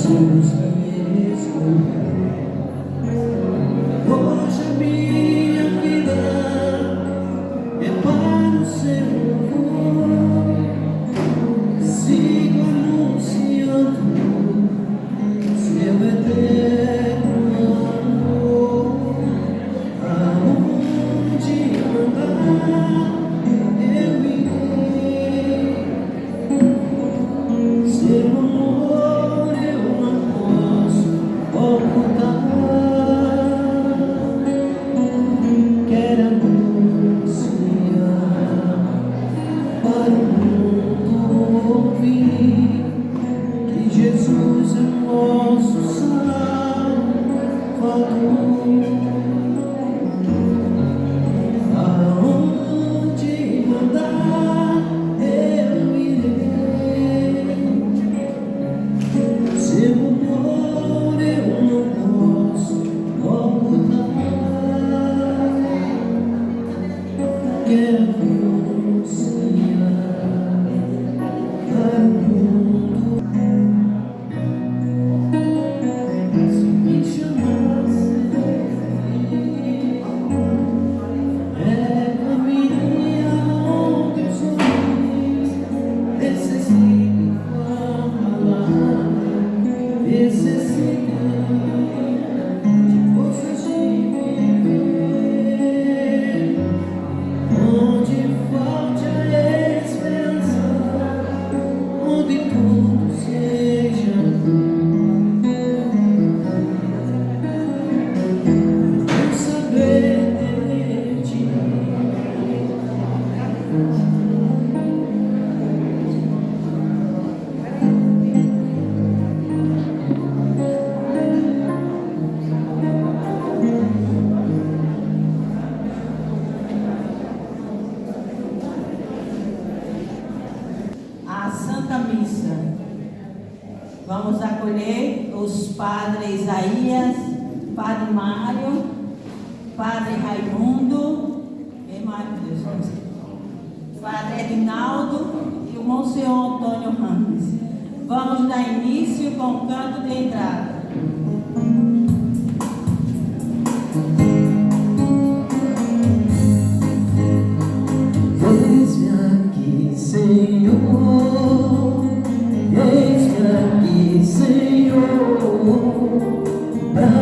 Jesus me escolheu. Hoje a minha vida é para o seu louvor. Sigo anunciando seu eterno amor. Aonde andar eu irei. Seu amor eu não posso ocultar. Quero anunciar para o mundo ouvir que Jesus é nosso Salvador. Aonde mandar eu irei. Seu amor eu não posso ocultar. Quero anunciar para o mundo. Se me chamasse, leva-me aonde os homens necessitam falar, necessitam de forças de viver. Onde falte a esperança, onde tudo seja bom saber de ti. A Santa Missa. Vamos acolher os padres Isaías, Padre Mário, Padre Raimundo, Padre Edinaldo e o Monsenhor Antônio Ramos. Vamos dar início com o canto de entrada. Eis-me aqui, Senhor, eis-me aqui, Senhor, para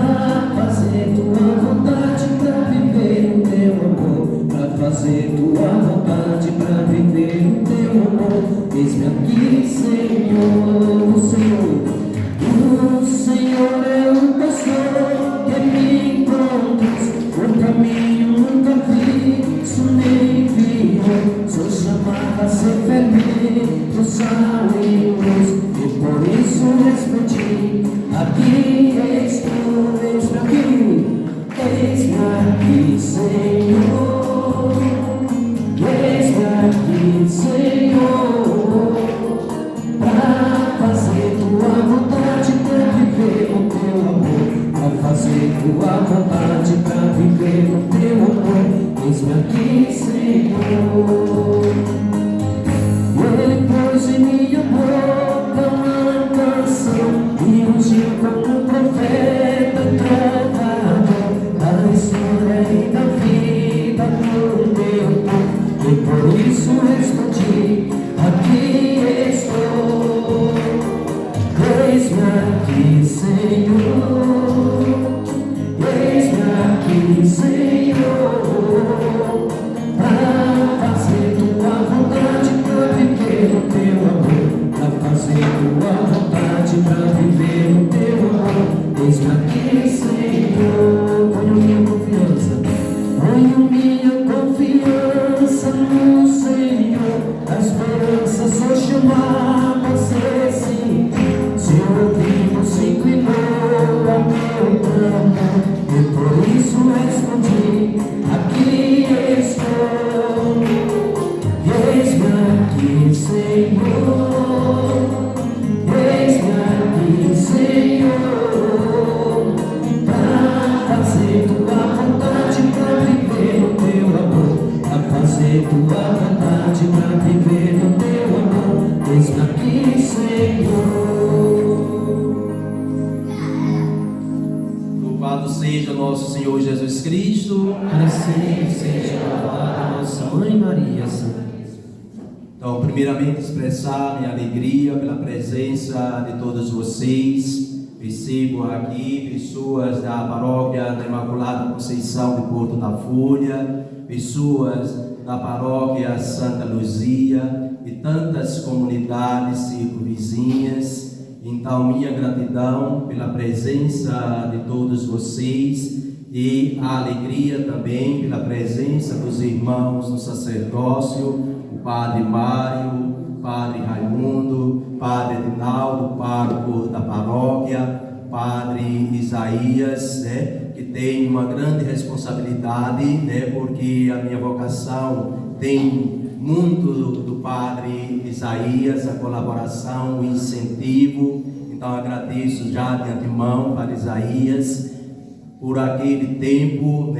fazer tua vontade, para viver o teu amor, para fazer tua vontade, para viver o teu amor. Eis-me aqui, Senhor, Senhor, o Senhor é o pastor que me conduz, por caminho nunca vi, isso nem viu. Sou chamado a ser fermento, sal e luz, e por isso respondi: aqui estou, eis-me aqui, Senhor, eis-me aqui, Senhor, para fazer tua vontade, para viver o teu amor, para fazer tua vontade, para viver o teu amor. Eis-me aqui, Senhor. Ele pôs em minha boca uma canção e ungiu como profeta trovador da história e da vida do meu povo. E por isso respondi: aqui estou. Eis-me aqui, Senhor, eis-me aqui, Senhor, para fazer tua vontade, para viver o teu amor, para fazer tua vontade, para viver o teu amor. Eis-me aqui, Senhor. Ponho minha confiança no Senhor, a esperança sou chamado a ser sim. Seu ouvido se inclinou ao meu clamor, e por isso respondi: aqui estou. Eis-me aqui, Senhor, eis-me aqui, Senhor, Senhor Jesus Cristo. Para sempre seja louvada nossa Mãe Maria Santíssima. Então, primeiramente, expressar minha alegria pela presença de todos vocês. Recebo aqui pessoas da Paróquia da Imaculada Conceição de Porto da Folha, pessoas da Paróquia Santa Luzia e tantas comunidades circunvizinhas. Então, minha gratidão pela presença de todos vocês e a alegria também pela presença dos irmãos no sacerdócio, o Padre Mário, o Padre Raimundo, o Padre Edinaldo, pároco da paróquia, Padre Isaías, que tem uma grande responsabilidade, porque a minha vocação tem muito do Padre Isaías, a colaboração, o incentivo. Então agradeço já de antemão, Padre Isaías, por aquele tempo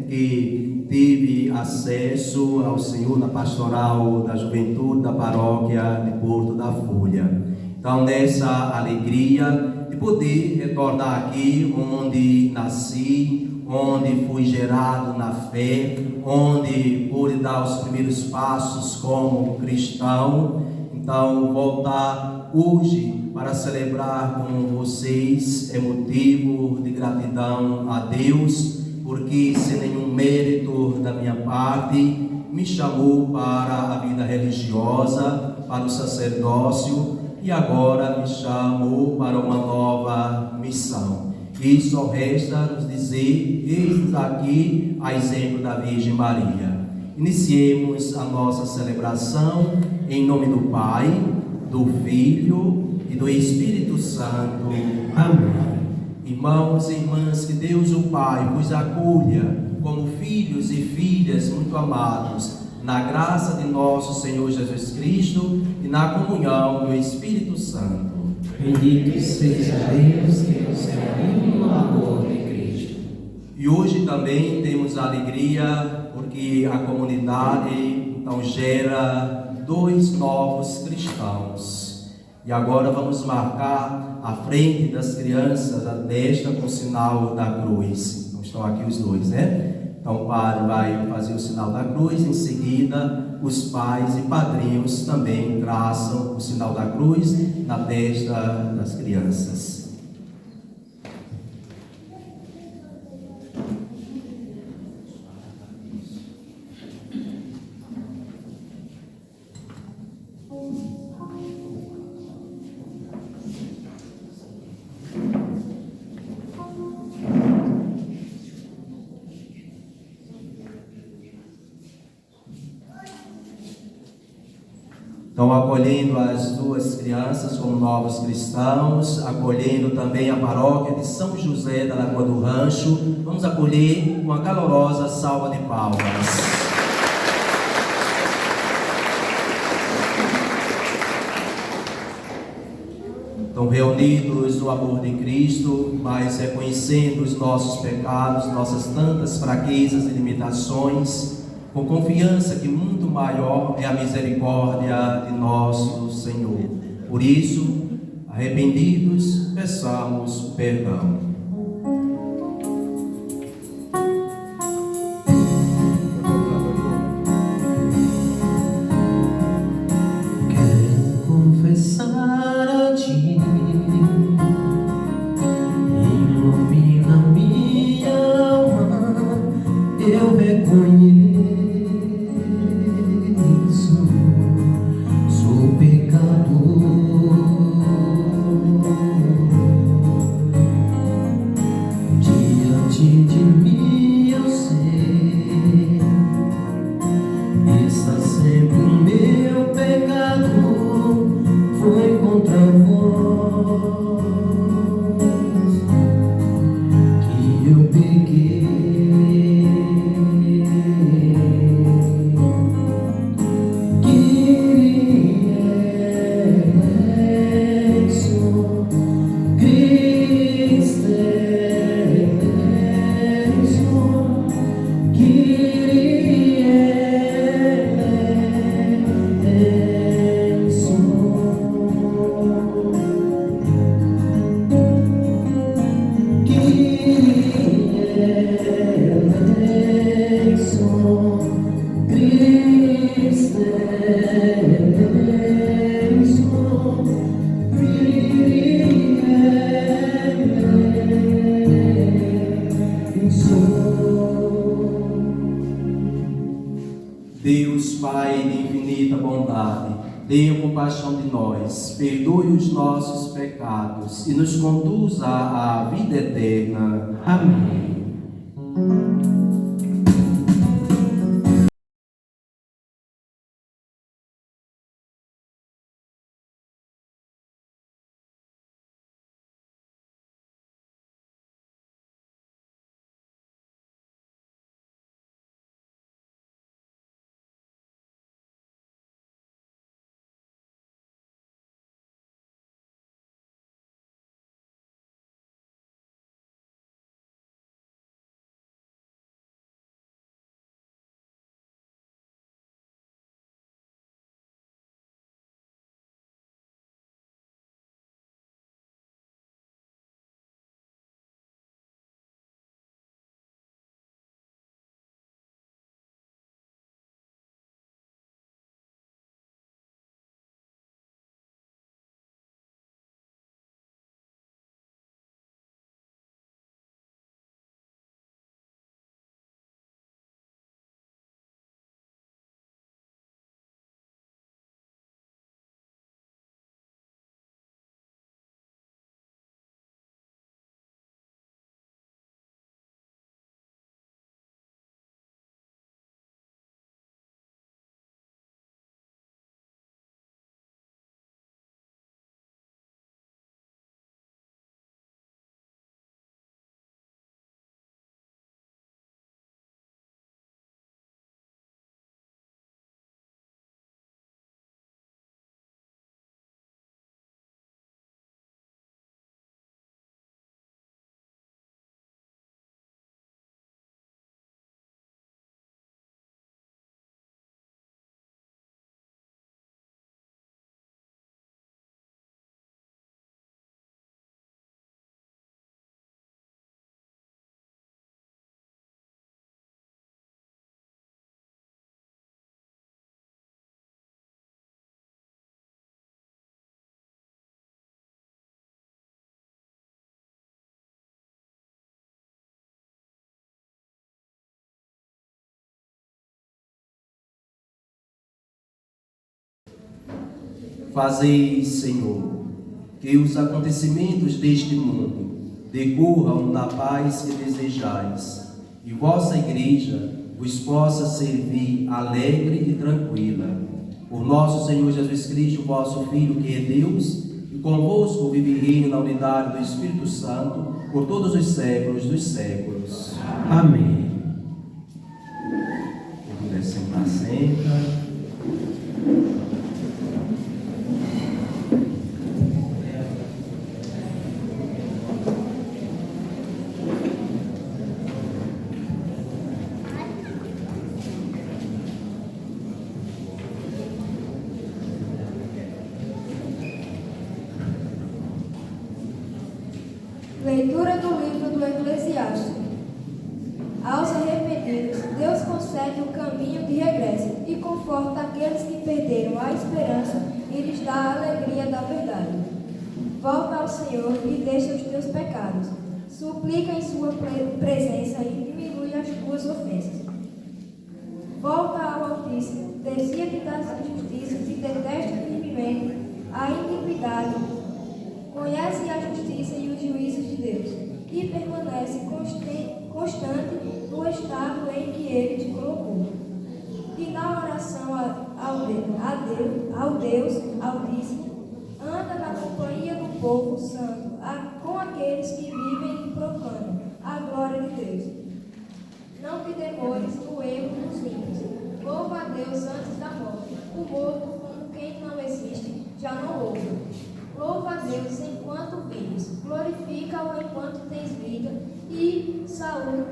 que tive acesso ao Senhor na pastoral da juventude da paróquia de Porto da Folha. Então, nessa alegria de poder retornar aqui onde nasci, onde fui gerado na fé, onde pude dar os primeiros passos como cristão. Então, voltar hoje para celebrar com vocês é motivo de gratidão a Deus, porque sem nenhum mérito da minha parte me chamou para a vida religiosa, para o sacerdócio, e agora me chamou para uma nova missão. E só resta nos dizer, eis aqui a exemplo da Virgem Maria. Iniciemos a nossa celebração em nome do Pai, do Filho e do Espírito Santo. Amém. Irmãos e irmãs, que Deus o Pai vos acolha como filhos e filhas muito amados, na graça de nosso Senhor Jesus Cristo e na comunhão do Espírito Santo. Bendito seja Deus que nos reuniu no amor de Cristo. E hoje também temos a alegria porque a comunidade então gera 2 novos cristãos. E agora vamos marcar a frente das crianças a testa com o sinal da cruz. Então estão aqui os 2, Então o padre vai fazer o sinal da cruz, em seguida os pais e padrinhos também traçam o sinal da cruz na testa das crianças. Então, acolhendo as 2 crianças como novos cristãos, acolhendo também a paróquia de São José da Lagoa do Rancho, vamos acolher uma calorosa salva de palmas. Então, reunidos no amor de Cristo, mas reconhecendo os nossos pecados, nossas tantas fraquezas e limitações, com confiança que muito maior é a misericórdia de nosso Senhor. Por isso, arrependidos, peçamos perdão. Quero confessar a Ti, ilumina minha alma, eu reconheço. tenha compaixão de nós, perdoe os nossos pecados e nos conduza à vida eterna. Amém. Fazei, Senhor, que os acontecimentos deste mundo decorram na paz que desejais, e vossa Igreja vos possa servir alegre e tranquila. Por nosso Senhor Jesus Cristo, vosso Filho, que é Deus, e convosco vive e reina na unidade do Espírito Santo, por todos os séculos dos séculos. Amém. Quem sentar, senta. Leitura do livro do Eclesiastes. Aos arrependidos, Deus concede o caminho de regresso e conforta aqueles que perderam a esperança e lhes dá a alegria da verdade. Volta ao Senhor e deixa os teus pecados. Suplica em sua presença e diminui as tuas ofensas. Volta ao Altíssimo, desvia-te das injustiças e detesta firmemente a iniquidade. Conhece a justiça e os juízos de Deus, e permanece constante no estado em que Ele te colocou. E na oração ao Deus Altíssimo, anda na companhia do povo santo, com aqueles que vivem e proclamam a glória de Deus. Não te demores no erro dos ímpios. Louva a Deus antes da morte. O morto, como quem não existe, já não louva. Louva a Deus enquanto vives, glorifica-o enquanto tens vida e saúde.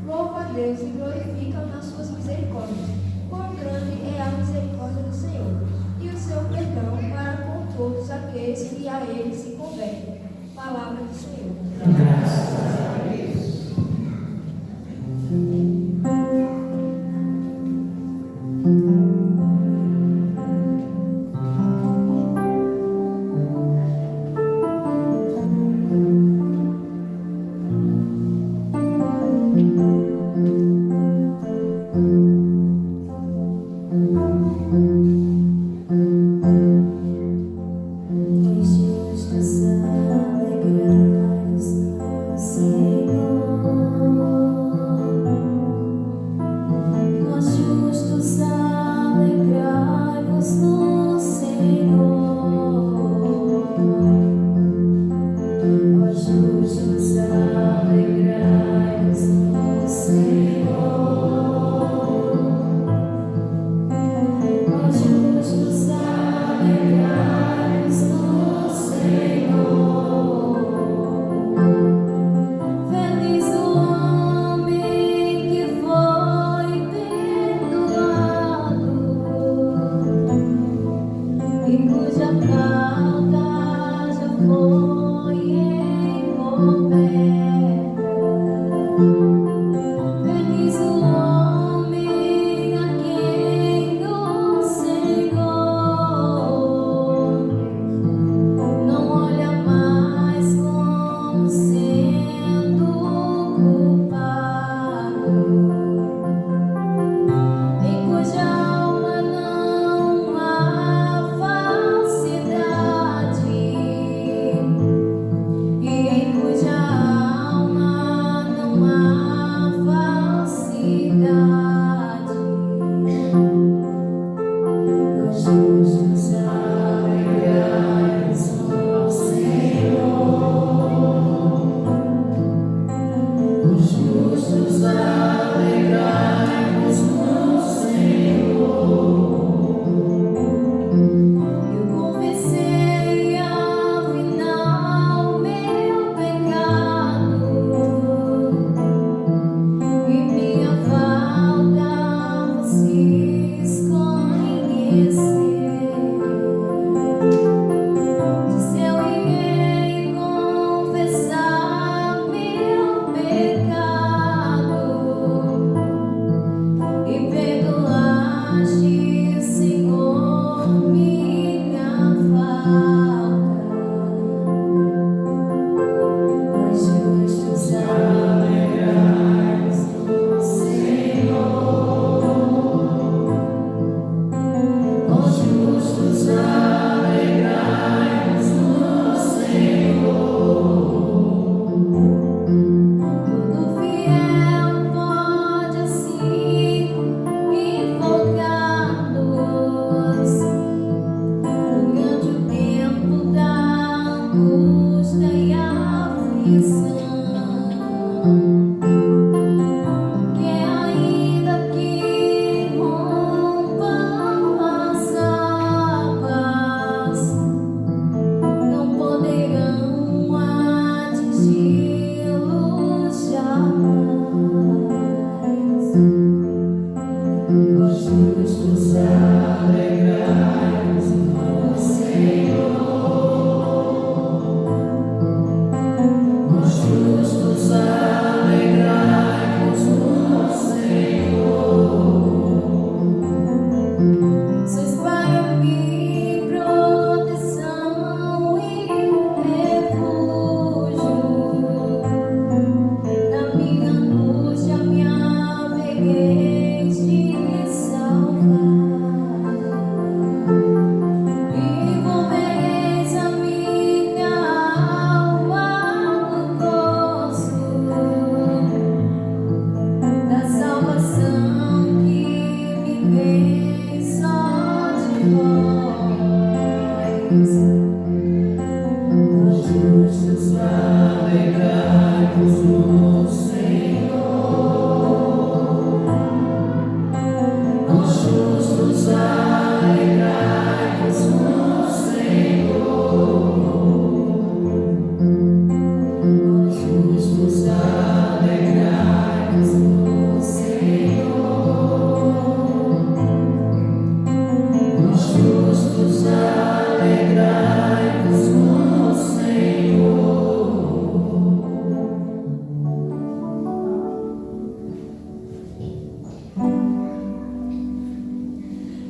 Louva a Deus e glorifica-o nas suas misericórdias. Quão grande é a misericórdia do Senhor, e o seu perdão para com todos aqueles que a Ele se convertem. Palavra do Senhor. Graças a Deus.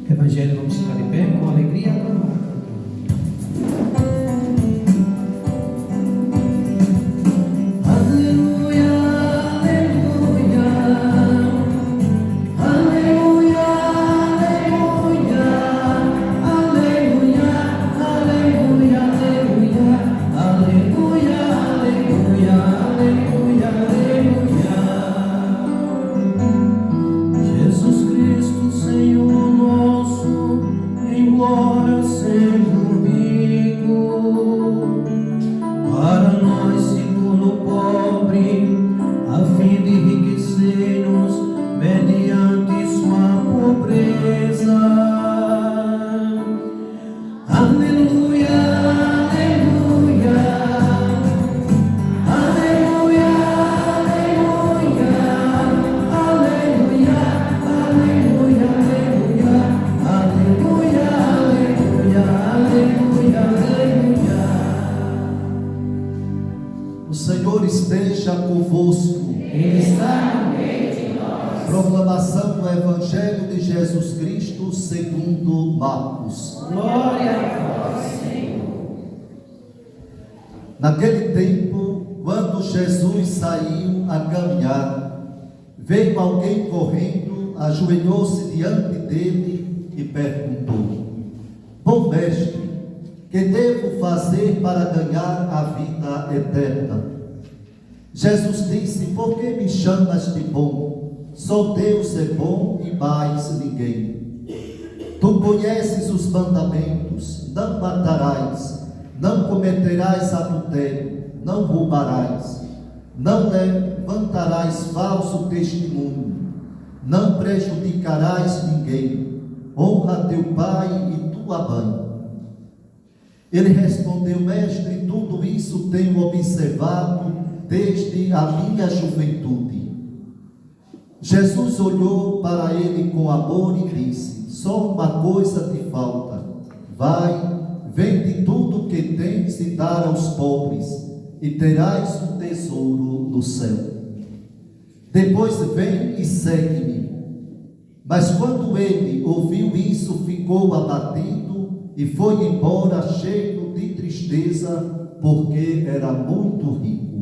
Evangelho, vamos ficar de pé com alegria. Aleluia, aleluia, aleluia, aleluia, aleluia, aleluia, aleluia, aleluia, aleluia, aleluia. Jesus Cristo, Senhor nosso, embora sendo rico, para nós se tornou pobre, a fim de enriquecer-nos mediante sua pobreza. Aleluia, aleluia, aleluia, aleluia, aleluia, aleluia, aleluia, aleluia, aleluia, aleluia. O Senhor esteja convosco. Ele está no meio de nós. Proclamação do Evangelho de Jesus Cristo segundo Marcos. Glória a vós, Senhor. Naquele tempo, quando Jesus saiu a caminhar, veio alguém correndo, ajoelhou-se diante dele e perguntou: Bom mestre, que devo fazer para ganhar a vida eterna? Jesus disse: Por que me chamas de bom? Só Deus é bom e mais ninguém. Tu conheces os mandamentos: não matarás, não cometerás adultério, não roubarás, não levantarás falso testemunho, não prejudicarás ninguém, honra teu pai e tua mãe. Ele respondeu: Mestre, tudo isso tenho observado desde a minha juventude. Jesus olhou para ele com amor e disse: Só uma coisa te falta. Vai, vende tudo o que tens e dá aos pobres, e terás um tesouro no céu. Depois vem e segue-me. Mas quando ele ouviu isso, ficou abatido e foi embora cheio de tristeza, porque era muito rico.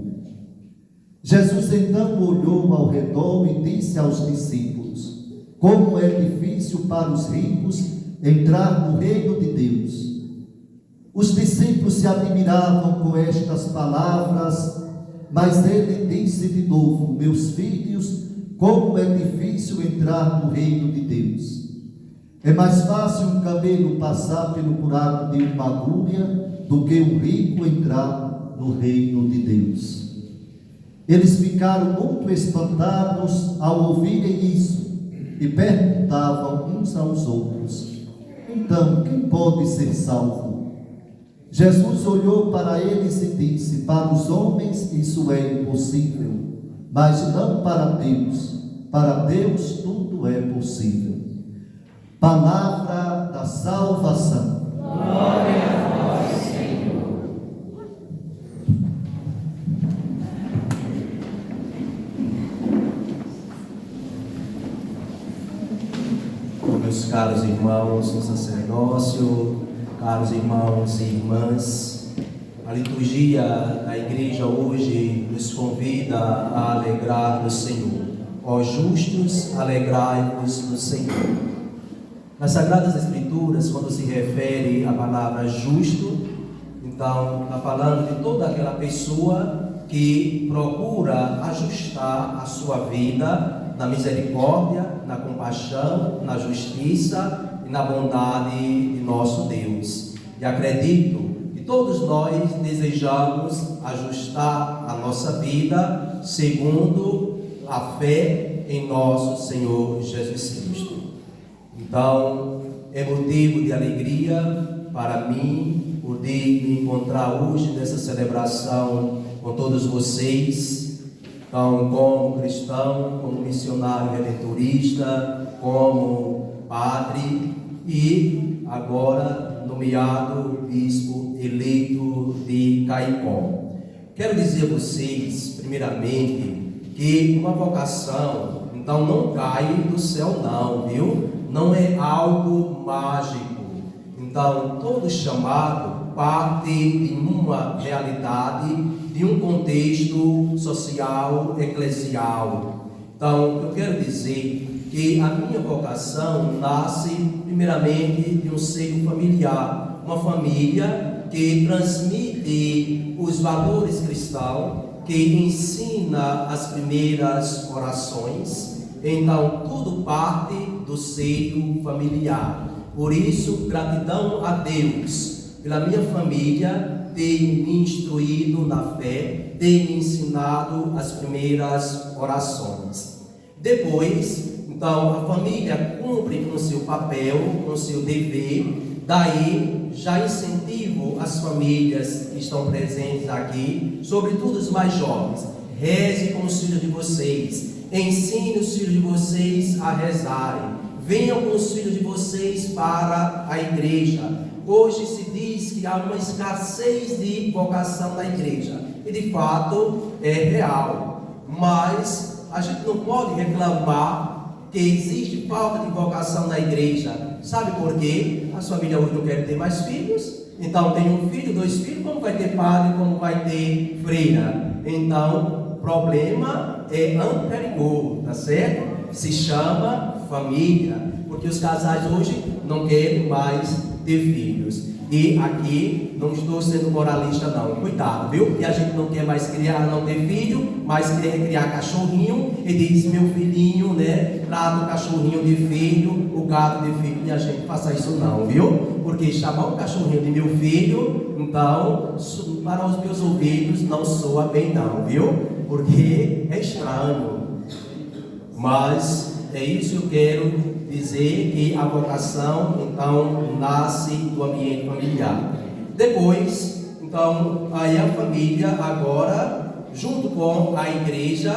Jesus então olhou ao redor e disse aos discípulos: Como é difícil para os ricos entrar no reino de Deus. Os discípulos se admiravam com estas palavras, mas ele disse de novo: Meus filhos, como é difícil entrar no reino de Deus. É mais fácil um camelo passar pelo buraco de uma agulha do que um rico entrar no reino de Deus. Eles ficaram muito espantados ao ouvirem isso e perguntavam uns aos outros: Então, quem pode ser salvo? Jesus olhou para eles e disse: Para os homens isso é impossível, mas não para Deus. Para Deus tudo é possível. Palavra da salvação. Glória a vós, Senhor. Meus caros irmãos no sacerdócio, caros irmãos e irmãs, a liturgia da igreja hoje nos convida a alegrar no Senhor. Ó justos, alegrai-vos no Senhor. Nas Sagradas Escrituras, quando se refere à palavra justo, então está falando de toda aquela pessoa que procura ajustar a sua vida na misericórdia, na compaixão, na justiça e na bondade de nosso Deus. E acredito que e todos nós desejamos ajustar a nossa vida segundo a fé em nosso Senhor Jesus Cristo. Então, é motivo de alegria para mim poder me encontrar hoje nessa celebração com todos vocês. Então, como cristão, como missionário redentorista, como padre e agora nomeado bispo eleito de Caicó. Quero dizer a vocês, primeiramente, que uma vocação, então, não cai do céu não, viu? Não é algo mágico. Então, todo chamado parte de uma realidade, de um contexto social, eclesial. Então, eu quero dizer que a minha vocação nasce, primeiramente, de um seio familiar. Uma família que transmite os valores cristãos, que ensina as primeiras orações. Então, tudo parte do seio familiar. Por isso, gratidão a Deus pela minha família ter me instruído na fé, ter me ensinado as primeiras orações. Depois, então, a família cumpre com seu papel, com seu dever. Daí, já incentivo as famílias que estão presentes aqui, sobretudo os mais jovens, reze com os filhos de vocês, ensine os filhos de vocês a rezarem, venham com os filhos de vocês para a igreja. Hoje se diz que há uma escassez de vocação na igreja, e de fato é real, mas a gente não pode reclamar que existe falta de vocação na igreja. Sabe por quê? As famílias hoje não querem ter mais filhos. Então tem um filho, 2 filhos, como vai ter padre, como vai ter freira? Então, o problema é anterior, tá certo? Se chama família, porque os casais hoje não querem mais ter filhos. E aqui não estou sendo moralista não, cuidado, viu? E a gente não quer mais criar, não ter filho, mas quer criar cachorrinho, e diz meu filhinho, né? Trata o cachorrinho de filho, o gato de filho, e a gente faça isso não, viu? Porque chamar o cachorrinho de meu filho, então, para os meus ouvidos não soa bem não, viu? Porque é estranho. Mas é isso que eu quero dizer, que a vocação, então, nasce do ambiente familiar. Depois, então, aí a família agora, junto com a igreja,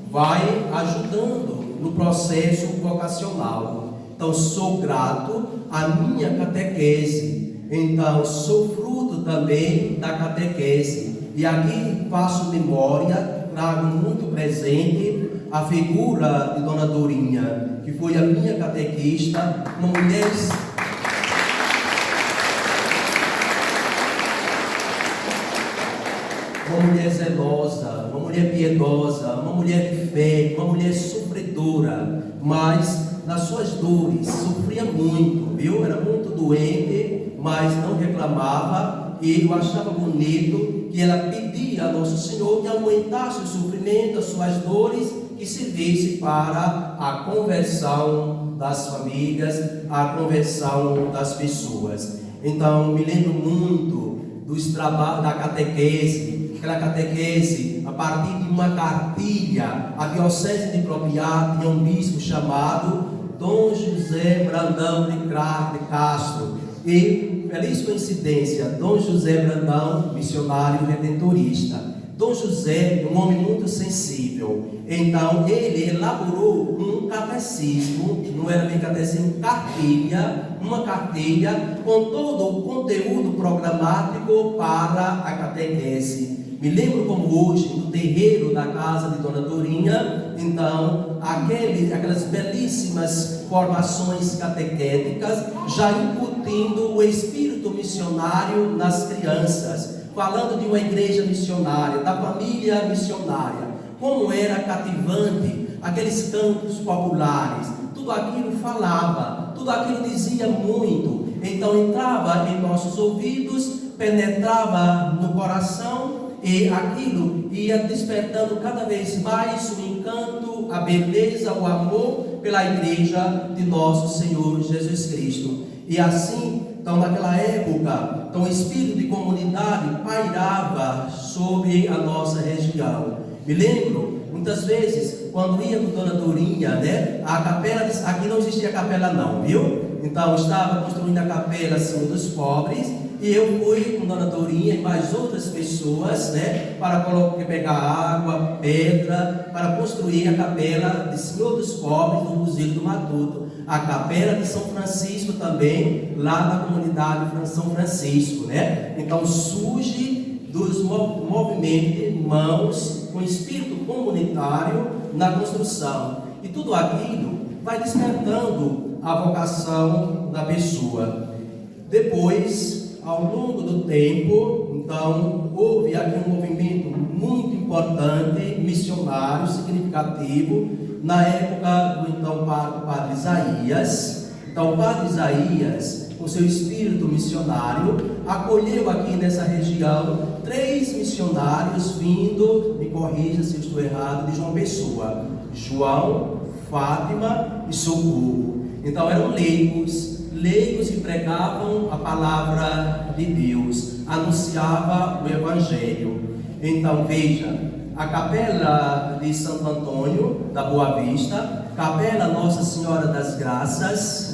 vai ajudando no processo vocacional. Então, sou grato à minha catequese. Então, sou fruto também da catequese. E aqui faço memória, trago muito presente a figura de Dona Dorinha, que foi a minha catequista, uma mulher zelosa, uma mulher piedosa, uma mulher de fé, uma mulher sofredora, mas nas suas dores sofria muito, viu? Era muito doente, mas não reclamava, e eu achava bonito que ela pedia a Nosso Senhor que aumentasse o sofrimento, as suas dores, que servisse para a conversão das famílias, a conversão das pessoas. Então, me lembro muito dos trabalhos da catequese, aquela catequese a partir de uma cartilha. A diocese de Propriá tinha um bispo chamado Dom José Brandão de Castro, e, feliz coincidência, Dom José Brandão, missionário redentorista. Dom José, um homem muito sensível, então ele elaborou um catecismo, não era bem catecismo, uma cartilha com todo o conteúdo programático para a catequese. Me lembro como hoje, no terreiro da casa de Dona Dorinha, então, aquelas belíssimas formações catequéticas, já incutindo o espírito missionário nas crianças, falando de uma igreja missionária, da família missionária, como era cativante aqueles cantos populares, tudo aquilo falava, tudo aquilo dizia muito, então entrava em nossos ouvidos, penetrava no coração, e aquilo ia despertando cada vez mais o encanto, a beleza, o amor pela igreja de nosso Senhor Jesus Cristo. E assim, então naquela época, então o espírito de comunidade pairava sobre a nossa região. Me lembro, muitas vezes, quando ia com Dona Dorinha, né, a capela, aqui não existia capela não, viu? Então estava construindo a capela assim dos pobres, e eu fui com Dona Dorinha e mais outras pessoas, né, para pegar água, pedra, para construir a capela de Senhor dos Pobres do Buzilo do Matuto, a capela de São Francisco também, lá na comunidade de São Francisco, né? Então surge dos movimentos de irmãos com espírito comunitário na construção, e tudo aquilo vai despertando a vocação da pessoa. Depois, ao longo do tempo, então, houve aqui um movimento muito importante, missionário, significativo, na época do então Padre Isaías. Então, o Padre Isaías, com seu espírito missionário, acolheu aqui nessa região 3 missionários vindo, me corrija se eu estou errado, de João Pessoa: João, Fátima e Socorro. Então eram leigos que pregavam a palavra de Deus, anunciava o Evangelho. Então veja, a capela de Santo Antônio da Boa Vista, capela Nossa Senhora das Graças,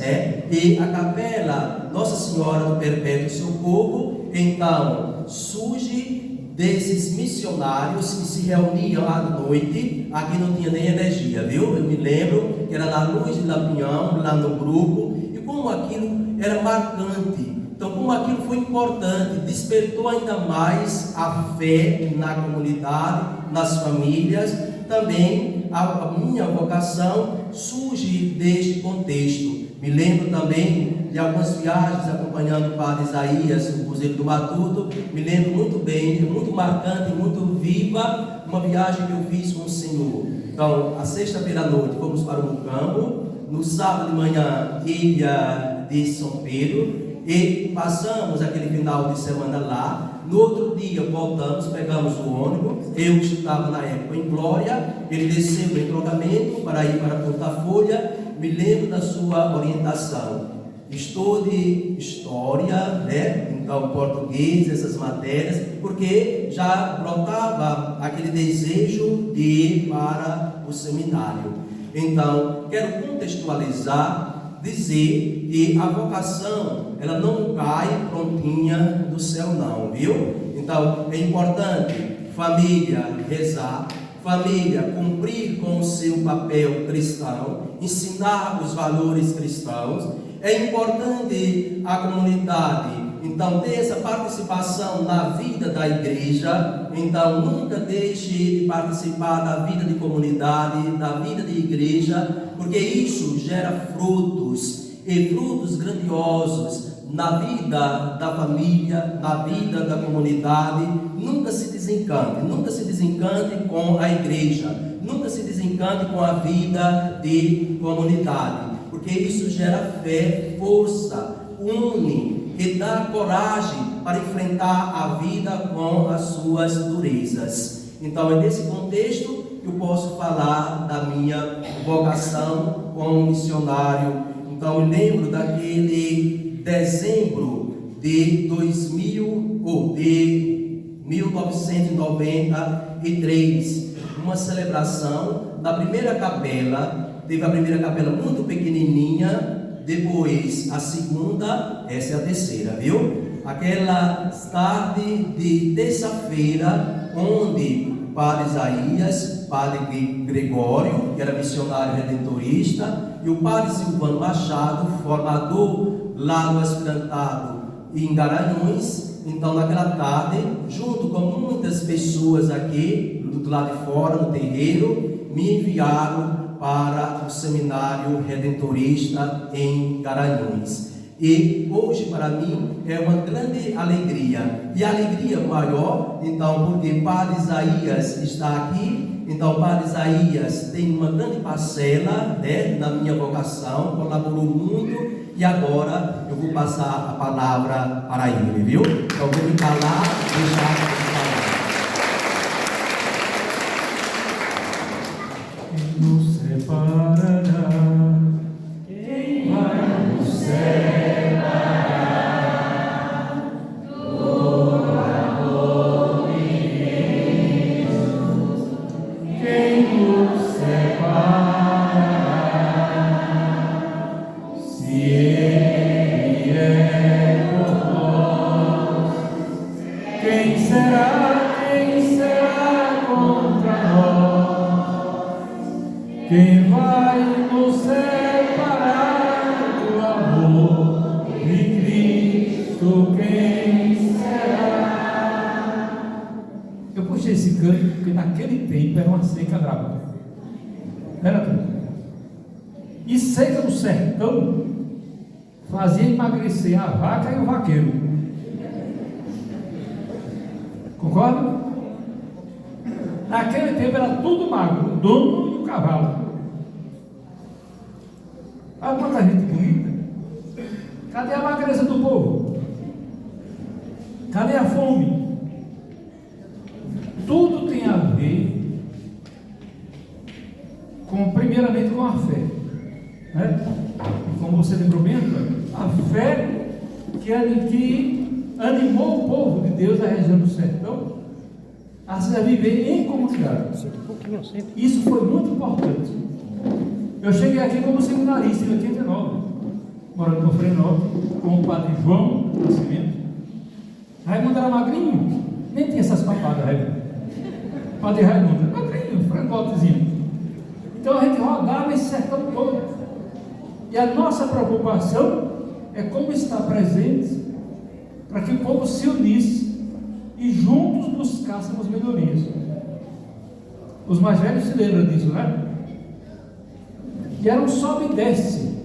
e a capela Nossa Senhora do Perpétuo Socorro, então surge desses missionários que se reuniam à noite. Aqui não tinha nem energia, viu? Eu me lembro que era na luz de Lampião, lá no grupo, e como aquilo era marcante, então como aquilo foi importante, despertou ainda mais a fé na comunidade, nas famílias. Também a minha vocação surge deste contexto. Me lembro também de algumas viagens acompanhando o Padre Isaías no Buzilo do Matuto. Me lembro muito bem, muito marcante, muito viva, uma viagem que eu fiz com o Senhor. Então, a sexta-feira à noite fomos para o Mucambo, no sábado de manhã, Ilha de São Pedro, e passamos aquele final de semana lá. No outro dia voltamos, pegamos o ônibus. Eu estava na época em Glória, ele desceu em Trocamento para ir para Ponta Folha. Me lembro da sua orientação: estude história, né? Então português, essas matérias, porque já brotava aquele desejo de ir para o seminário. Então quero contextualizar, dizer que a vocação, ela não cai prontinha do céu não, viu? Então é importante família rezar, família cumprir com o seu papel cristão, ensinar os valores cristãos. É importante a comunidade então ter essa participação na vida da igreja. Então nunca deixe de participar da vida de comunidade, da vida de igreja, porque isso gera frutos, e frutos grandiosos na vida da família, na vida da comunidade. Nunca se desencante com a igreja, nunca se desencante com a vida de comunidade, porque isso gera fé, força, une e dá coragem para enfrentar a vida com as suas durezas. Então é nesse contexto que eu posso falar da minha vocação como missionário. Então eu lembro daquele dezembro de 1993, uma celebração da primeira capela. Teve a primeira capela muito pequenininha, depois a segunda, essa é a terceira, viu? Aquela tarde de terça-feira, onde o Padre Isaías, Padre Gregório, que era missionário redentorista, e o Padre Silvano Machado, formador lá no Aspirantado em Garanhuns. Então naquela tarde, junto com muitas pessoas aqui do lado de fora, no terreiro, me enviaram para o seminário redentorista em Garanhuns. E hoje para mim é uma grande alegria, e a alegria maior, então, porque Padre Isaías está aqui. Então Padre Isaías tem uma grande parcela, né, na minha vocação, colaborou muito, e agora eu vou passar a palavra para ele, viu? Então vou ficar lá e deixar ele falar. Nos separará, quem vai nos separar Quem será contra nós? Quem vai nos separar do amor de Cristo? Quem será? Eu puxei esse canto porque naquele tempo era uma seca brava. Era tudo. E seca no sertão fazia emagrecer a vaca e o vaqueiro. Concorda? Naquele tempo era tudo magro, o dono e o cavalo. Olha quanta gente bonita. Cadê a magreza do povo? Cadê a fome? Tudo tem a ver primeiramente com a fé, né? E como você lembrou bem, a fé que animou o povo de Deus da região do sertão a viver em comunidade. Isso foi muito importante. Eu cheguei aqui como seminarista em 89, morando no Frenove, com o padre João Nascimento. Raimundo era magrinho, nem tinha essas papadas, Raimundo. Padre Raimundo era magrinho, frangotezinho. Então a gente rodava esse sertão todo. E a nossa preocupação é como estar presente para que o povo se unisse e juntos buscássemos melhorias. Os mais velhos se lembram disso, né? E era um sobe e desce.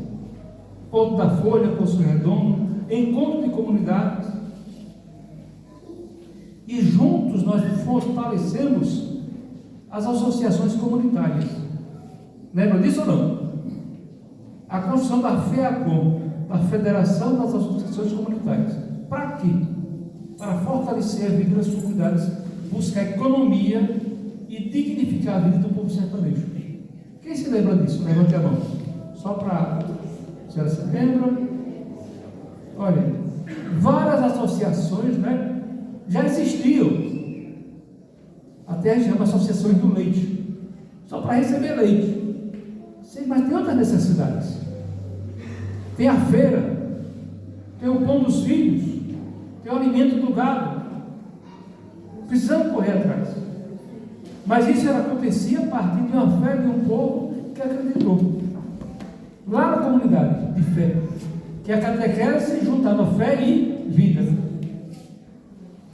Ponto da Folha, Poço Redondo, encontro de comunidades. E juntos nós fortalecemos as associações comunitárias. Lembra disso ou não? A construção da FEACOM, da Federação das Associações Comunitárias. Para quê? Para fortalecer a vida das comunidades, buscar economia e dignificar a vida do povo sertanejo. Quem se lembra disso? Levante a mão. Só para a senhora se lembra. Olha, várias associações, né, já existiam. Até a gente chama associações do leite, só para receber leite. Sim, mas tem outras necessidades. Tem a feira, tem o pão dos filhos, tem o alimento do gado. Precisamos correr atrás. Mas isso acontecia a partir de uma fé de um povo que acreditou. Lá na comunidade de fé, que a catequese juntava fé e vida.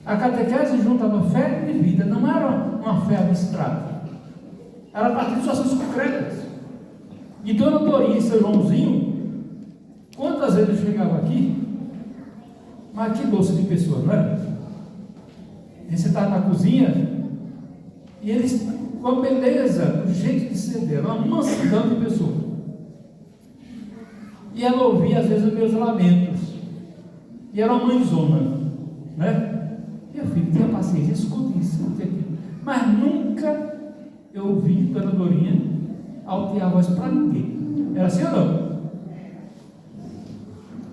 A catequese juntava fé e vida, não era uma fé abstrata. Era a partir de situações concretas. E Dona Dorinha e seu Joãozinho, quantas vezes eu chegava aqui, mas que doce de pessoa, não é? E você estava na cozinha, e eles, com a beleza, o jeito de ser dela, uma mansidão de pessoa. E ela ouvia às vezes os meus lamentos, e era uma mãezona, né? Meu filho, tenha paciência, escute isso, escute aquilo. Mas nunca eu ouvi Dona Dorinha altear a voz para ninguém. Era assim ou não?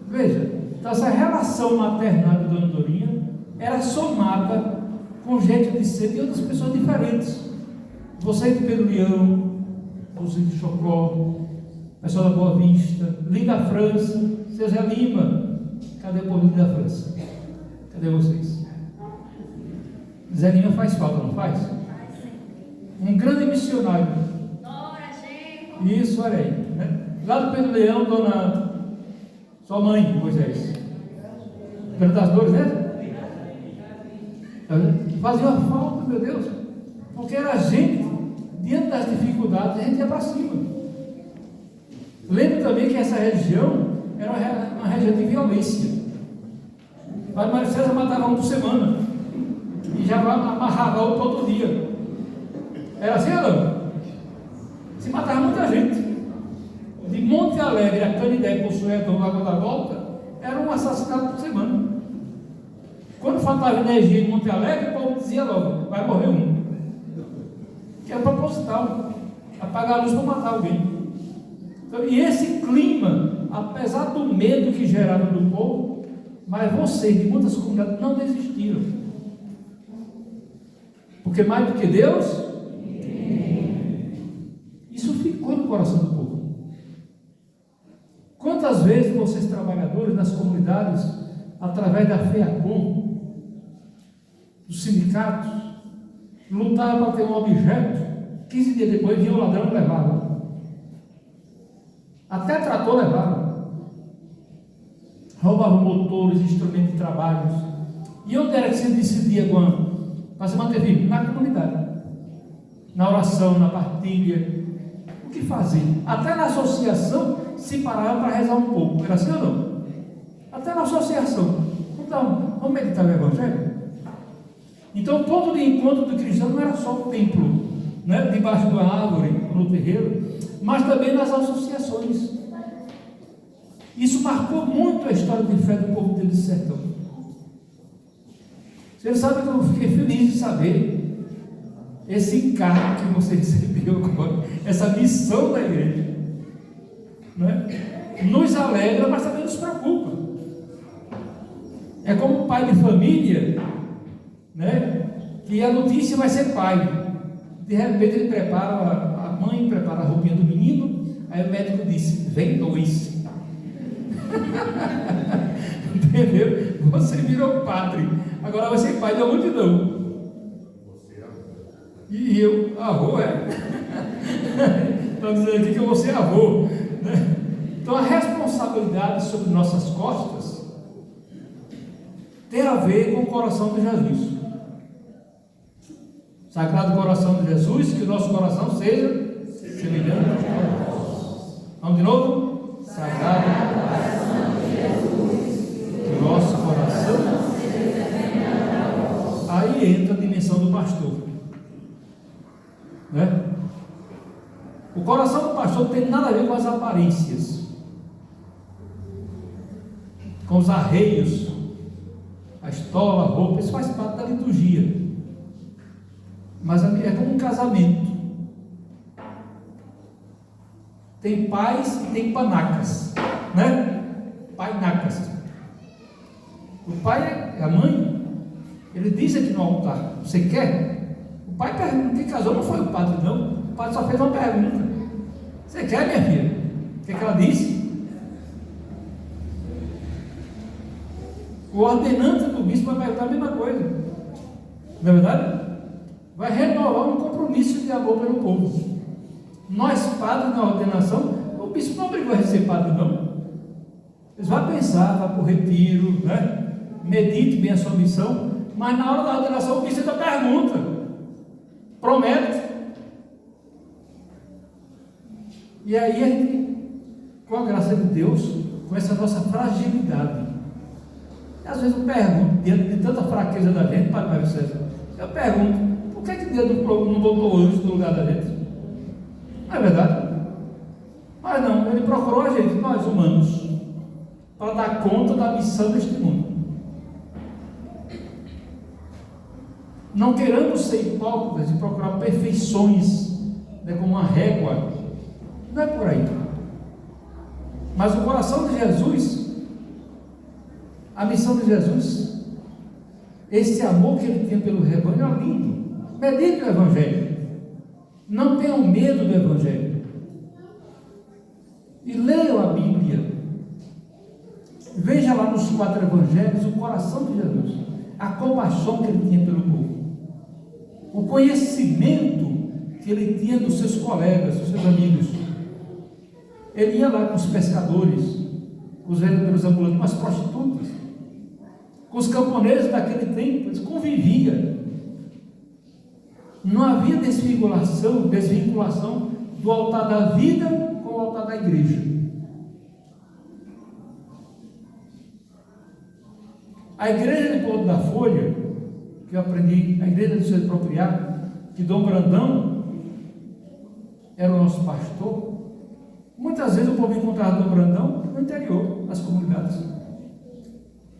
Veja, então essa relação maternal de Dona Dorinha era somada com o jeito de ser de outras pessoas diferentes. Você de Pedro Leão, você de Chocó, pessoal da Boa Vista, Linda França, seu Zé Lima. Cadê o povo da França? Cadê vocês? Zé Lima faz falta, não faz? Um grande missionário. Isso, olha aí, né? Lá do Pedro Leão, dona sua mãe, Moisés, Pedro das Dores, né? Fazia uma falta, meu Deus, porque era a gente, diante das dificuldades, a gente ia para cima. Lembro também que essa região era uma região de violência. Mas Mário César matava um por semana e já amarrava outro todo dia. Era assim ou não? Se matava muita gente. De Monte Alegre a Canidé, Poço Redondo, Lagoa da Volta, era um assassinato por semana. Quando faltava energia em Monte Alegre, o povo dizia logo: vai morrer um. Que é proposital, apagar a luz para matar alguém. Então, e esse clima, apesar do medo que gerava no povo, mas vocês de muitas comunidades não desistiram. Porque mais do que Deus, isso ficou no coração do povo. Quantas vezes vocês, trabalhadores nas comunidades, através da FEACOM, dos sindicatos, lutava para ter um objeto, 15 dias depois vinha o ladrão e levava. Até trator levava. Roubavam motores, instrumentos de trabalho. E onde era que se decidia para se manter vivo? Na comunidade. Na oração, na partilha. O que fazer? Até na associação se parava para rezar um pouco. Era assim ou não? Até na associação. Então, vamos meditar o Evangelho? Então, o ponto de encontro do cristão não era só o templo, né, debaixo da árvore, no terreiro, mas também nas associações. Isso marcou muito a história de fé do povo de Sertão. Você sabe que eu fiquei feliz de saber esse encargo que você recebeu agora, essa missão da igreja, né? Nos alegra, mas também nos preocupa. É como pai de família, né? Que a notícia vai ser pai. De repente ele prepara, a mãe prepara a roupinha do menino, aí o médico disse: vem 2. Entendeu? Você virou padre, agora vai ser pai da multidão. E eu, avô, é? Estão dizendo aqui que eu vou ser avô, né? Então a responsabilidade sobre nossas costas tem a ver com o coração de Jesus. Sagrado coração de Jesus, que o nosso coração seja semelhante ao vosso. Vamos de novo? Sagrado coração de Jesus, que o nosso coração seja semelhante ao vosso. Aí entra a dimensão do pastor, né? O coração do pastor não tem nada a ver com as aparências, com os arreios, a estola, a roupa. Isso faz parte da liturgia. Mas é como um casamento. Tem pais e tem panacas, né? Painacas. O pai, a mãe, ele diz aqui no altar: você quer? O pai pergunta. Quem casou não foi o padre, não. O padre só fez uma pergunta: você quer, minha filha? O que ela disse? O ordenante do bispo vai perguntar a mesma coisa. Não é verdade? Vai renovar um compromisso de amor pelo povo. Nós, padres, na ordenação, o bispo não obrigou a ser padre, não. Eles vão pensar, vão para o retiro, né? Medite bem a sua missão, mas na hora da ordenação o bispo ainda pergunta, promete. E aí a gente, com a graça de Deus, com essa nossa fragilidade, às vezes eu pergunto, diante de tanta fraqueza da gente, Padre Mário César, eu pergunto: por que Deus não botou anjos no lugar da gente? Não é verdade? Mas não, ele procurou a gente, nós humanos, para dar conta da missão deste mundo. Não querendo ser hipócritas e procurar perfeições, né, como uma régua, não é por aí. Mas o coração de Jesus, a missão de Jesus, esse amor que ele tinha pelo rebanho é lindo. Medite o Evangelho. Não tenham medo do Evangelho. E leiam a Bíblia. Veja lá nos 4 Evangelhos o coração de Jesus, a compaixão que ele tinha pelo povo, o conhecimento que ele tinha dos seus colegas, dos seus amigos. Ele ia lá com os pescadores, com os vendedores ambulantes, com as prostitutas, com os camponeses daquele tempo. Eles conviviam. Não havia desvinculação do altar da vida com o altar da igreja. A igreja de Porto da Folha, que eu aprendi, a igreja do seu apropriado, que Dom Brandão era o nosso pastor. Muitas vezes o povo encontrava Dom Brandão no interior, nas comunidades,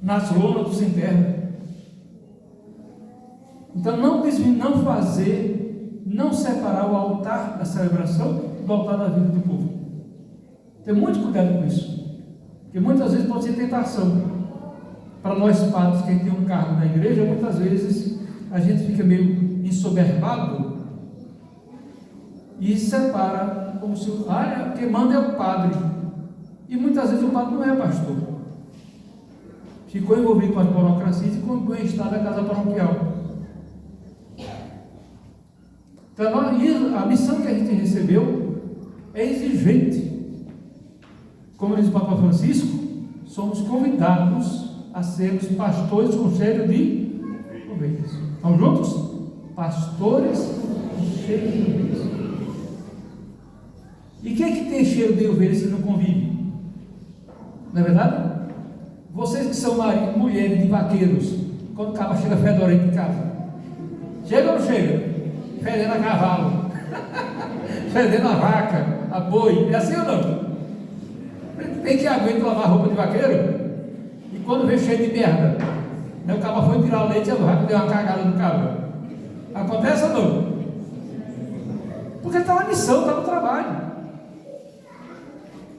nas lonas do sem terra. Então não separar o altar da celebração do altar da vida do povo. Tem muito cuidado com isso, porque muitas vezes pode ser tentação para nós padres que tem um cargo na igreja. Muitas vezes a gente fica meio ensoberbado e separa, como se quem manda é o padre, e muitas vezes o padre não é pastor, ficou envolvido com as burocracias e com o bem-estar da casa paroquial. Então, a missão que a gente recebeu é exigente. Como diz o Papa Francisco, somos convidados a sermos pastores com cheiro de ovelhas. Vamos juntos? Pastores com cheiro de ovelhas. E quem é que tem cheiro de ovelha se não convive? Não é verdade? Vocês que são mulheres de vaqueiros, quando o cabo chega fedorento em casa, chega ou não chega? Fedendo a cavalo, fedendo a vaca, a boi, é assim ou não? Tem que aguentar lavar roupa de vaqueiro, e quando vem cheio de merda, né, o cabo foi tirar o leite e a vaca deu uma cagada no cabo. Acontece ou não? Porque está na missão, está no trabalho.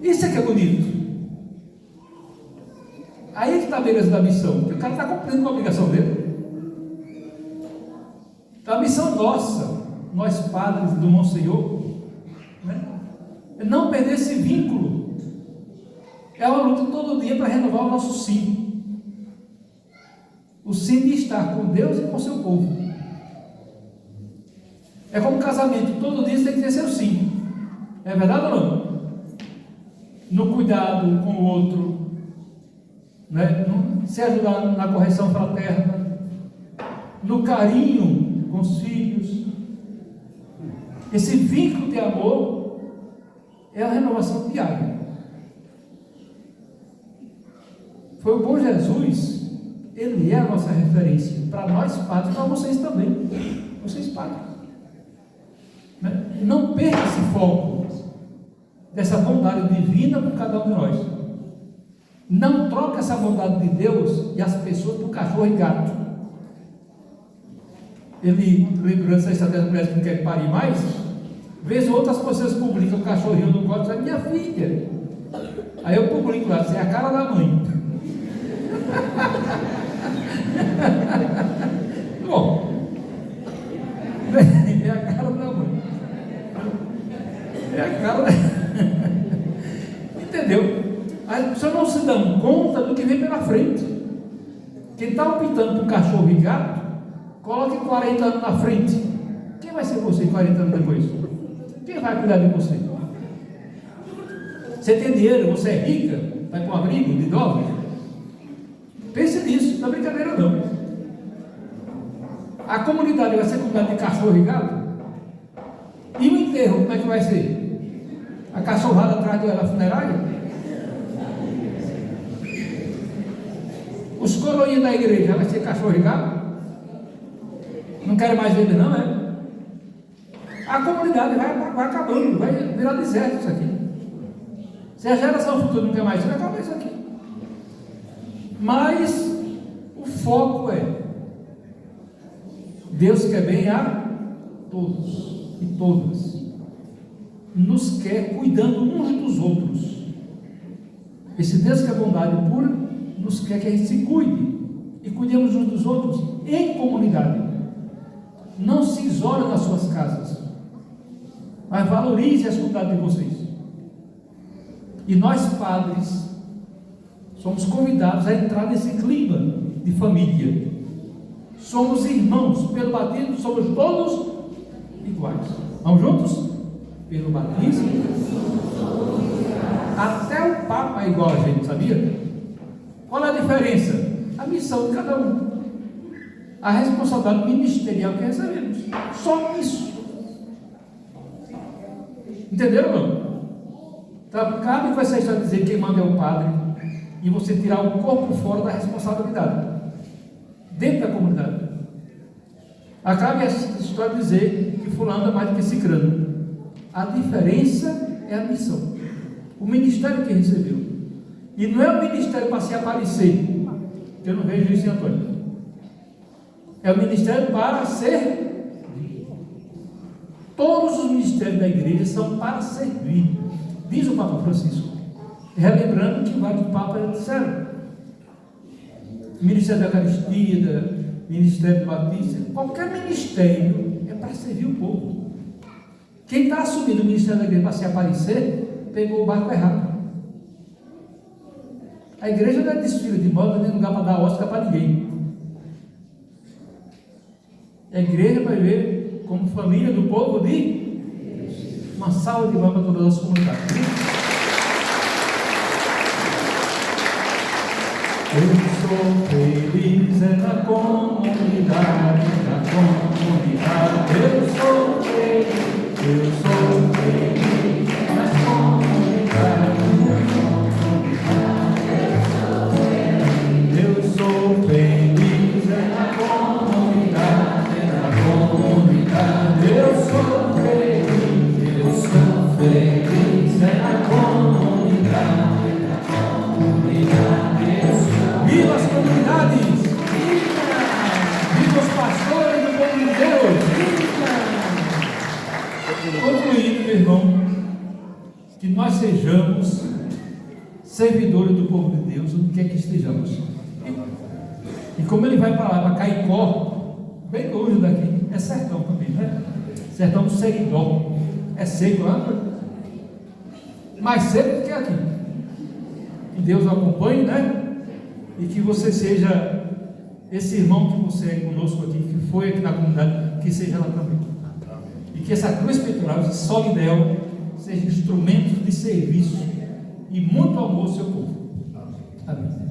Isso é que é bonito. Aí que está a beleza da missão, porque o cara está cumprindo com a obrigação dele. Então a missão nossa, nós padres do Monsenhor, né, é não perder esse vínculo. É uma luta todo dia para renovar o nosso sim. O sim de estar com Deus e com o seu povo. É como casamento, todo dia você tem que ter seu sim. É verdade ou não? No cuidado com o outro, né? Se ajudar na correção fraterna, no carinho com os filhos. Esse vínculo de amor é a renovação diária. Foi o bom Jesus, ele é a nossa referência para nós padres, para vocês também, vocês padres, né? Não perca esse foco dessa bondade divina por cada um de nós. Não troque essa bondade de Deus e as pessoas por cachorro e gato. Ele, lembrando essa estratégia mulheres que não querem parir mais, vez ou outras pessoas publicam o cachorrinho no gosto, é minha filha. Aí eu publico lá, você é a cara da mãe. Bom, é a cara da mãe. É a cara da... Entendeu? As pessoas não se dão conta do que vem pela frente. Quem está optando por cachorro e gato, coloque 40 anos na frente. Quem vai ser você 40 anos depois? Quem vai cuidar de você? Você tem dinheiro, você é rica, vai para um abrigo de idosos? Pense nisso, não é brincadeira não. A comunidade vai ser comunidade de cachorro e gato? E o enterro, como é que vai ser? A cachorrada atrás da funerária? Os coroinhas da igreja vai ser cachorro e gato? Não querem mais ver, não é? A comunidade vai acabando, vai virar deserto isso aqui. Se a geração futura não quer mais, vai acabar isso aqui. Mas o foco é: Deus quer bem a todos e todas. Nos quer cuidando uns dos outros. Esse Deus que é bondade pura nos quer que a gente se cuide e cuidemos uns dos outros em comunidade. Não se isole nas suas casas, mas valorize as comunidades de vocês. E nós padres somos convidados a entrar nesse clima de família. Somos irmãos, pelo batismo somos todos iguais. Vamos juntos? Pelo batismo, até o Papa é igual a gente, sabia? Qual é a diferença? A missão de cada um, a responsabilidade ministerial que recebemos. Só isso. Entenderam ou não? Então, cabe com essa história dizer que quem manda é o padre e você tirar o corpo fora da responsabilidade dentro da comunidade. Acabe essa história dizer que fulano é mais do que cicrano. A diferença é a missão, o ministério que recebeu. E não é o ministério para se aparecer, que eu não vejo isso em Antônio. É o ministério para ser. Todos os ministérios da igreja são para servir, diz o Papa Francisco, relembrando que vários papas disseram. Ministério da Eucaristia, Ministério do Batismo, qualquer ministério é para servir o povo. Quem está assumindo o ministério da igreja para se aparecer, pegou o barco errado. A igreja não é desfile de moda, nem lugar para dar Oscar para ninguém. A igreja vai ver como família do povo de Deus. Uma salva de palmas para todas as comunidades. Eu sou feliz na comunidade, eu sou feliz nas comunidades, eu sou feliz na comunidade, eu sou feliz na comunidade. Viva as comunidades! Viva os pastores do povo de Deus! Concluindo, meu irmão, que nós sejamos servidores do povo de Deus, onde quer que estejamos. E como ele vai para Caicó, bem longe daqui, é sertão também, né? Sertão do Seridó, é seco, né? Mais seco do que aqui. Que Deus o acompanhe, né? E que você seja esse irmão que você é conosco aqui, que foi aqui na comunidade, que seja lá também. E que essa cruz peitoral, esse solidel, seja instrumento de serviço e muito amor ao seu povo. Amém.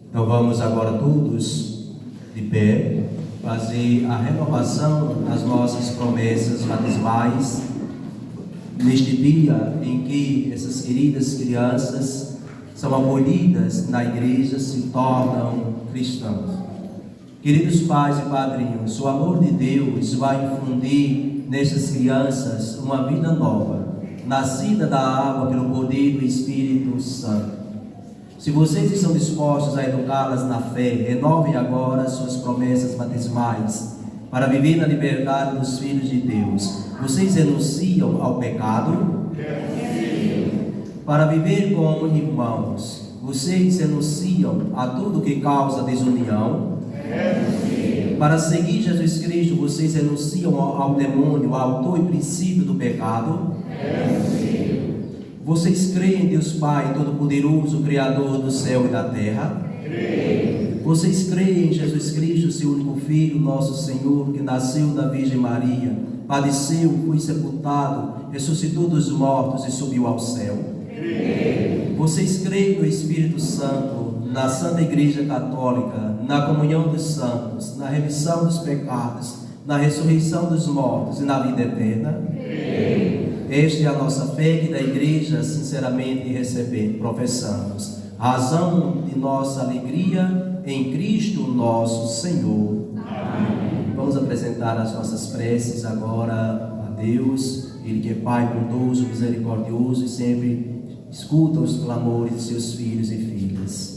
Então vamos agora todos de pé fazer a renovação das nossas promessas batismais neste dia em que essas queridas crianças são acolhidas na igreja, se tornam cristãos. Queridos pais e padrinhos, o amor de Deus vai infundir nessas crianças uma vida nova, nascida da água pelo poder do Espírito Santo. Se vocês estão dispostos a educá-las na fé, renovem agora suas promessas batismais para viver na liberdade dos filhos de Deus. Vocês renunciam ao pecado para viver como irmãos. Vocês renunciam a tudo que causa desunião. Para seguir Jesus Cristo, vocês renunciam ao demônio, ao autor e princípio do pecado. Vocês creem em Deus Pai Todo-Poderoso, Criador do céu e da terra? Creio. Vocês creem em Jesus Cristo, seu único Filho, nosso Senhor, que nasceu da Virgem Maria, padeceu, foi sepultado, ressuscitou dos mortos e subiu ao céu? Creio. Vocês creem no Espírito Santo, na Santa Igreja Católica, na comunhão dos santos, na remissão dos pecados, na ressurreição dos mortos e na vida eterna? Creio. Esta é a nossa fé que da igreja sinceramente recebendo, professamos. Razão de nossa alegria em Cristo nosso Senhor. Amém. Vamos apresentar as nossas preces agora a Deus, Ele que é Pai bondoso, misericordioso e sempre escuta os clamores de seus filhos e filhas.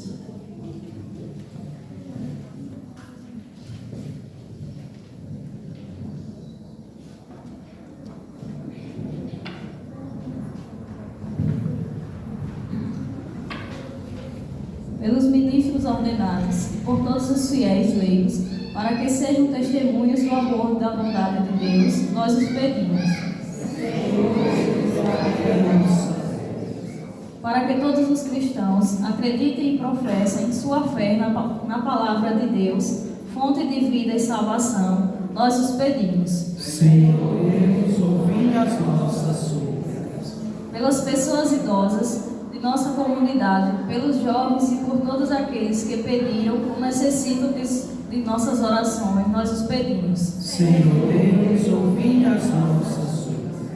Pelos ministros ordenados, por todos os fiéis leigos, para que sejam testemunhas do amor e da bondade de Deus, nós os pedimos. Para que todos os cristãos acreditem e professem sua fé na palavra de Deus, fonte de vida e salvação, nós os pedimos. Senhor Deus, ouvi as nossas súplicas. Pelas pessoas idosas de nossa comunidade, pelos jovens e por todos aqueles que pediram ou necessitam de nossas orações, nós os pedimos. Senhor Deus, ouvi as nossas súplicas.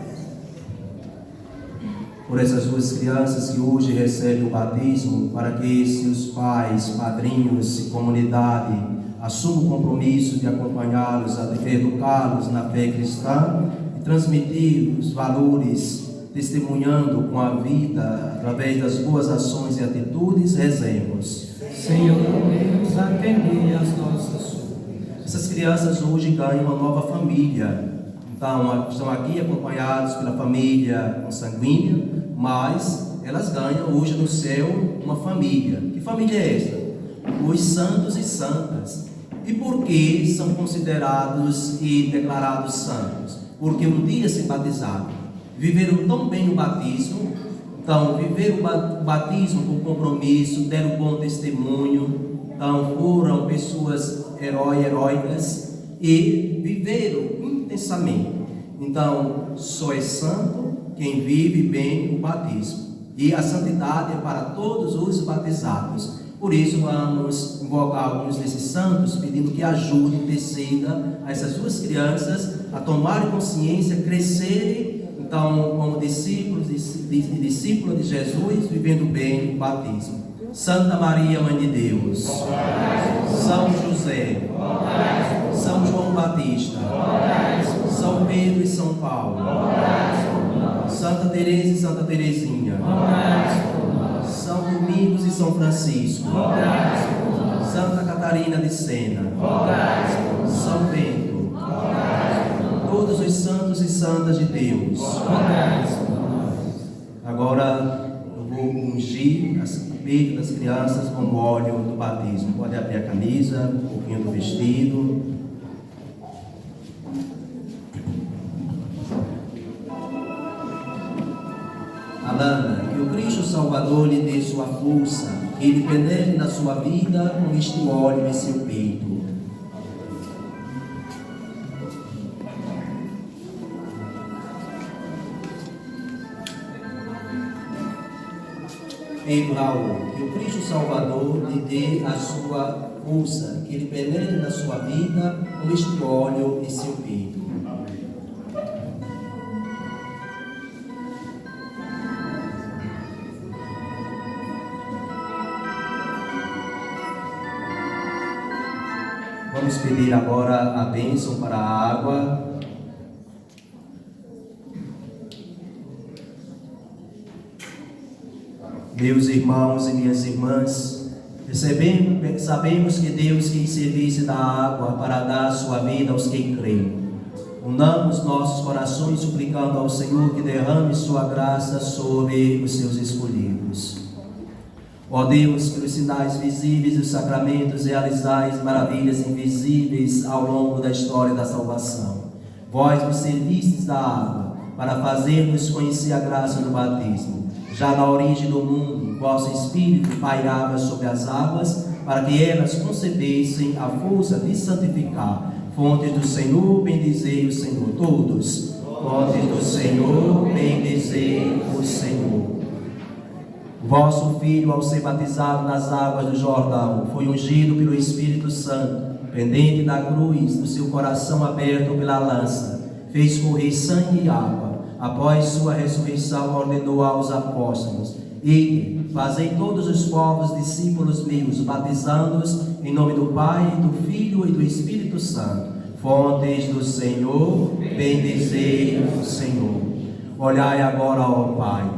Por essas duas crianças que hoje recebem o batismo, para que seus pais, padrinhos e comunidade assumam o compromisso de acompanhá-los, educá-los na fé cristã e transmitir os valores, testemunhando com a vida, através das boas ações e atitudes, rezemos. Senhor Deus, atende as nossas súplicas. Essas crianças crianças hoje ganham uma nova família. Então, estão aqui acompanhados pela família consanguínea, mas elas ganham hoje no céu uma família. Que família é esta? Os santos e santas. E por que são considerados e declarados santos? Porque um dia se batizaram, viveram tão bem o batismo, então viveram o batismo com compromisso, deram bom testemunho, então foram pessoas heróicas e viveram intensamente. Então, só é santo quem vive bem o batismo. E a santidade é para todos os batizados. Por isso, vamos invocar alguns desses santos, pedindo que ajude, interceda a essas duas crianças a tomarem consciência, crescerem, então, como discípulos de Jesus, vivendo bem o batismo. Santa Maria, Mãe de Deus, São José, São João Batista, São Pedro e São Paulo, Santa Teresa e Santa Teresinha, São Domingos e São Francisco, Santa Catarina de Sena, São Bento, todos os santos e santas de Deus. Agora eu vou ungir o peito das crianças com o óleo do batismo. Pode abrir a camisa, um pouquinho do vestido. Alana, que o Cristo Salvador lhe dê sua força, que ele penetre na sua vida com este óleo em seu peito. Pedro Raul, que o Cristo Salvador lhe dê a sua força, que ele penetre na sua vida com este óleo em seu peito. Vamos pedir agora a bênção para a água. Meus irmãos e minhas irmãs, sabemos que Deus quis servir-se da água para dar sua vida aos que creem. Unamos nossos corações suplicando ao Senhor que derrame sua graça sobre os seus escolhidos. Ó Deus, pelos sinais visíveis dos sacramentos, realizais maravilhas invisíveis ao longo da história da salvação. Vós vos servistes da água para fazer-nos conhecer a graça do batismo. Já na origem do mundo, vosso Espírito pairava sobre as águas, para que elas concebessem a força de santificar. Fontes do Senhor, bendizei o Senhor. Todos. Fontes do Senhor, bendizei o Senhor. Vosso Filho, ao ser batizado nas águas do Jordão, foi ungido pelo Espírito Santo, pendente da cruz, do seu coração aberto pela lança, fez correr sangue e água. Após sua ressurreição, ordenou aos apóstolos: Ide, fazei todos os povos discípulos meus, batizando-os em nome do Pai, do Filho e do Espírito Santo. Fontes do Senhor, bendizei o Senhor. Olhai agora, ó Pai,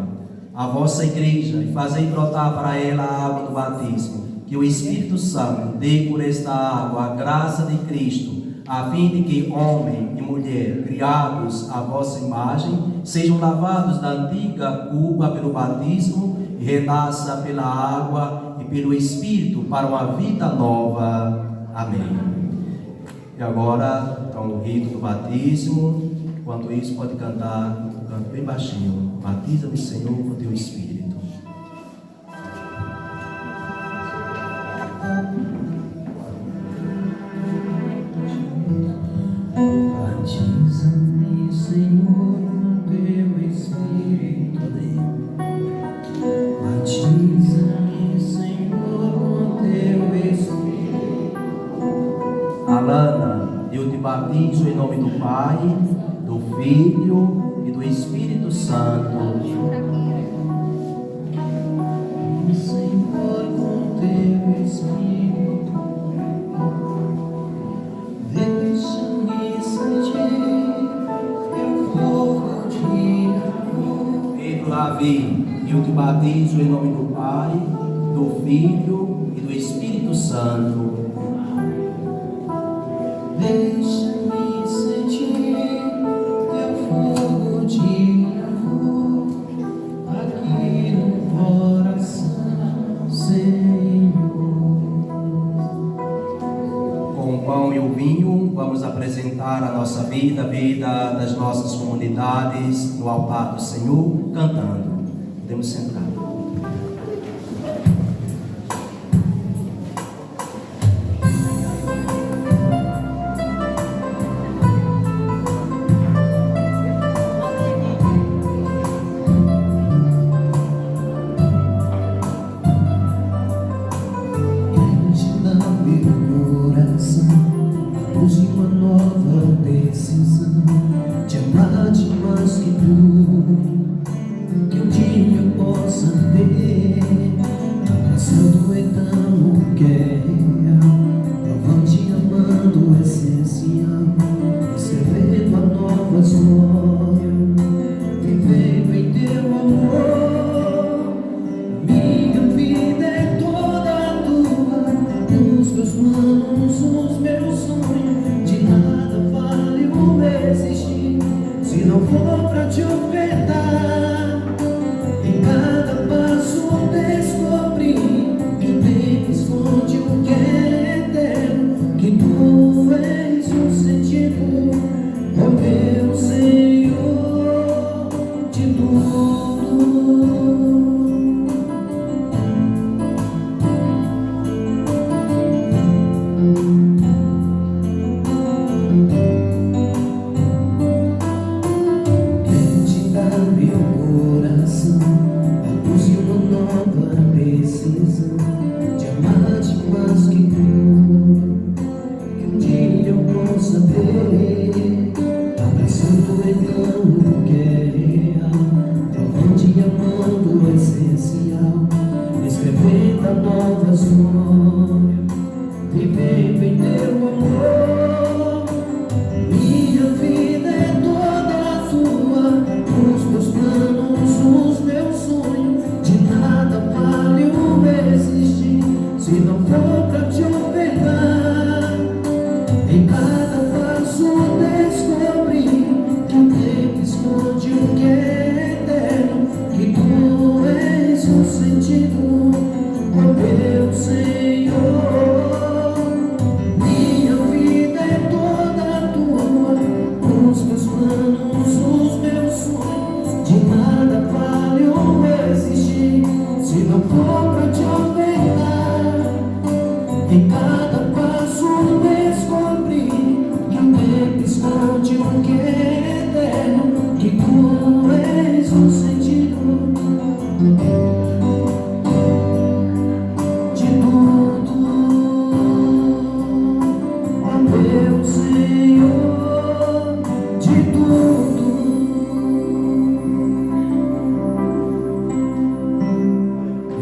a vossa igreja e fazei brotar para ela a água do batismo, que o Espírito Santo dê por esta água a graça de Cristo, a fim de que homem e mulher, criados à vossa imagem, sejam lavados da antiga culpa pelo batismo e renasça pela água e pelo Espírito para uma vida nova. Amém. E agora, então, o rito do batismo. Enquanto isso, pode cantar um canto bem baixinho. Batiza-me, Senhor, com teu Espírito. Batiza-me, Senhor, com teu Espírito. Batiza-me, Senhor, com teu Espírito. Alana, eu te batizo em nome do Pai, do Filho e do Espírito Santo. Senhor, com teu Espírito, deixa-me sentir teu fogo de amor. Pedro Ravi, eu te batizo em nome do Pai, do Filho e do Espírito Santo. Deixa-me sentir teu fogo de amor aqui no coração, Senhor. Com o pão e o vinho, vamos apresentar a nossa vida, a vida das nossas comunidades no altar do Senhor, cantando. Podemos sentar.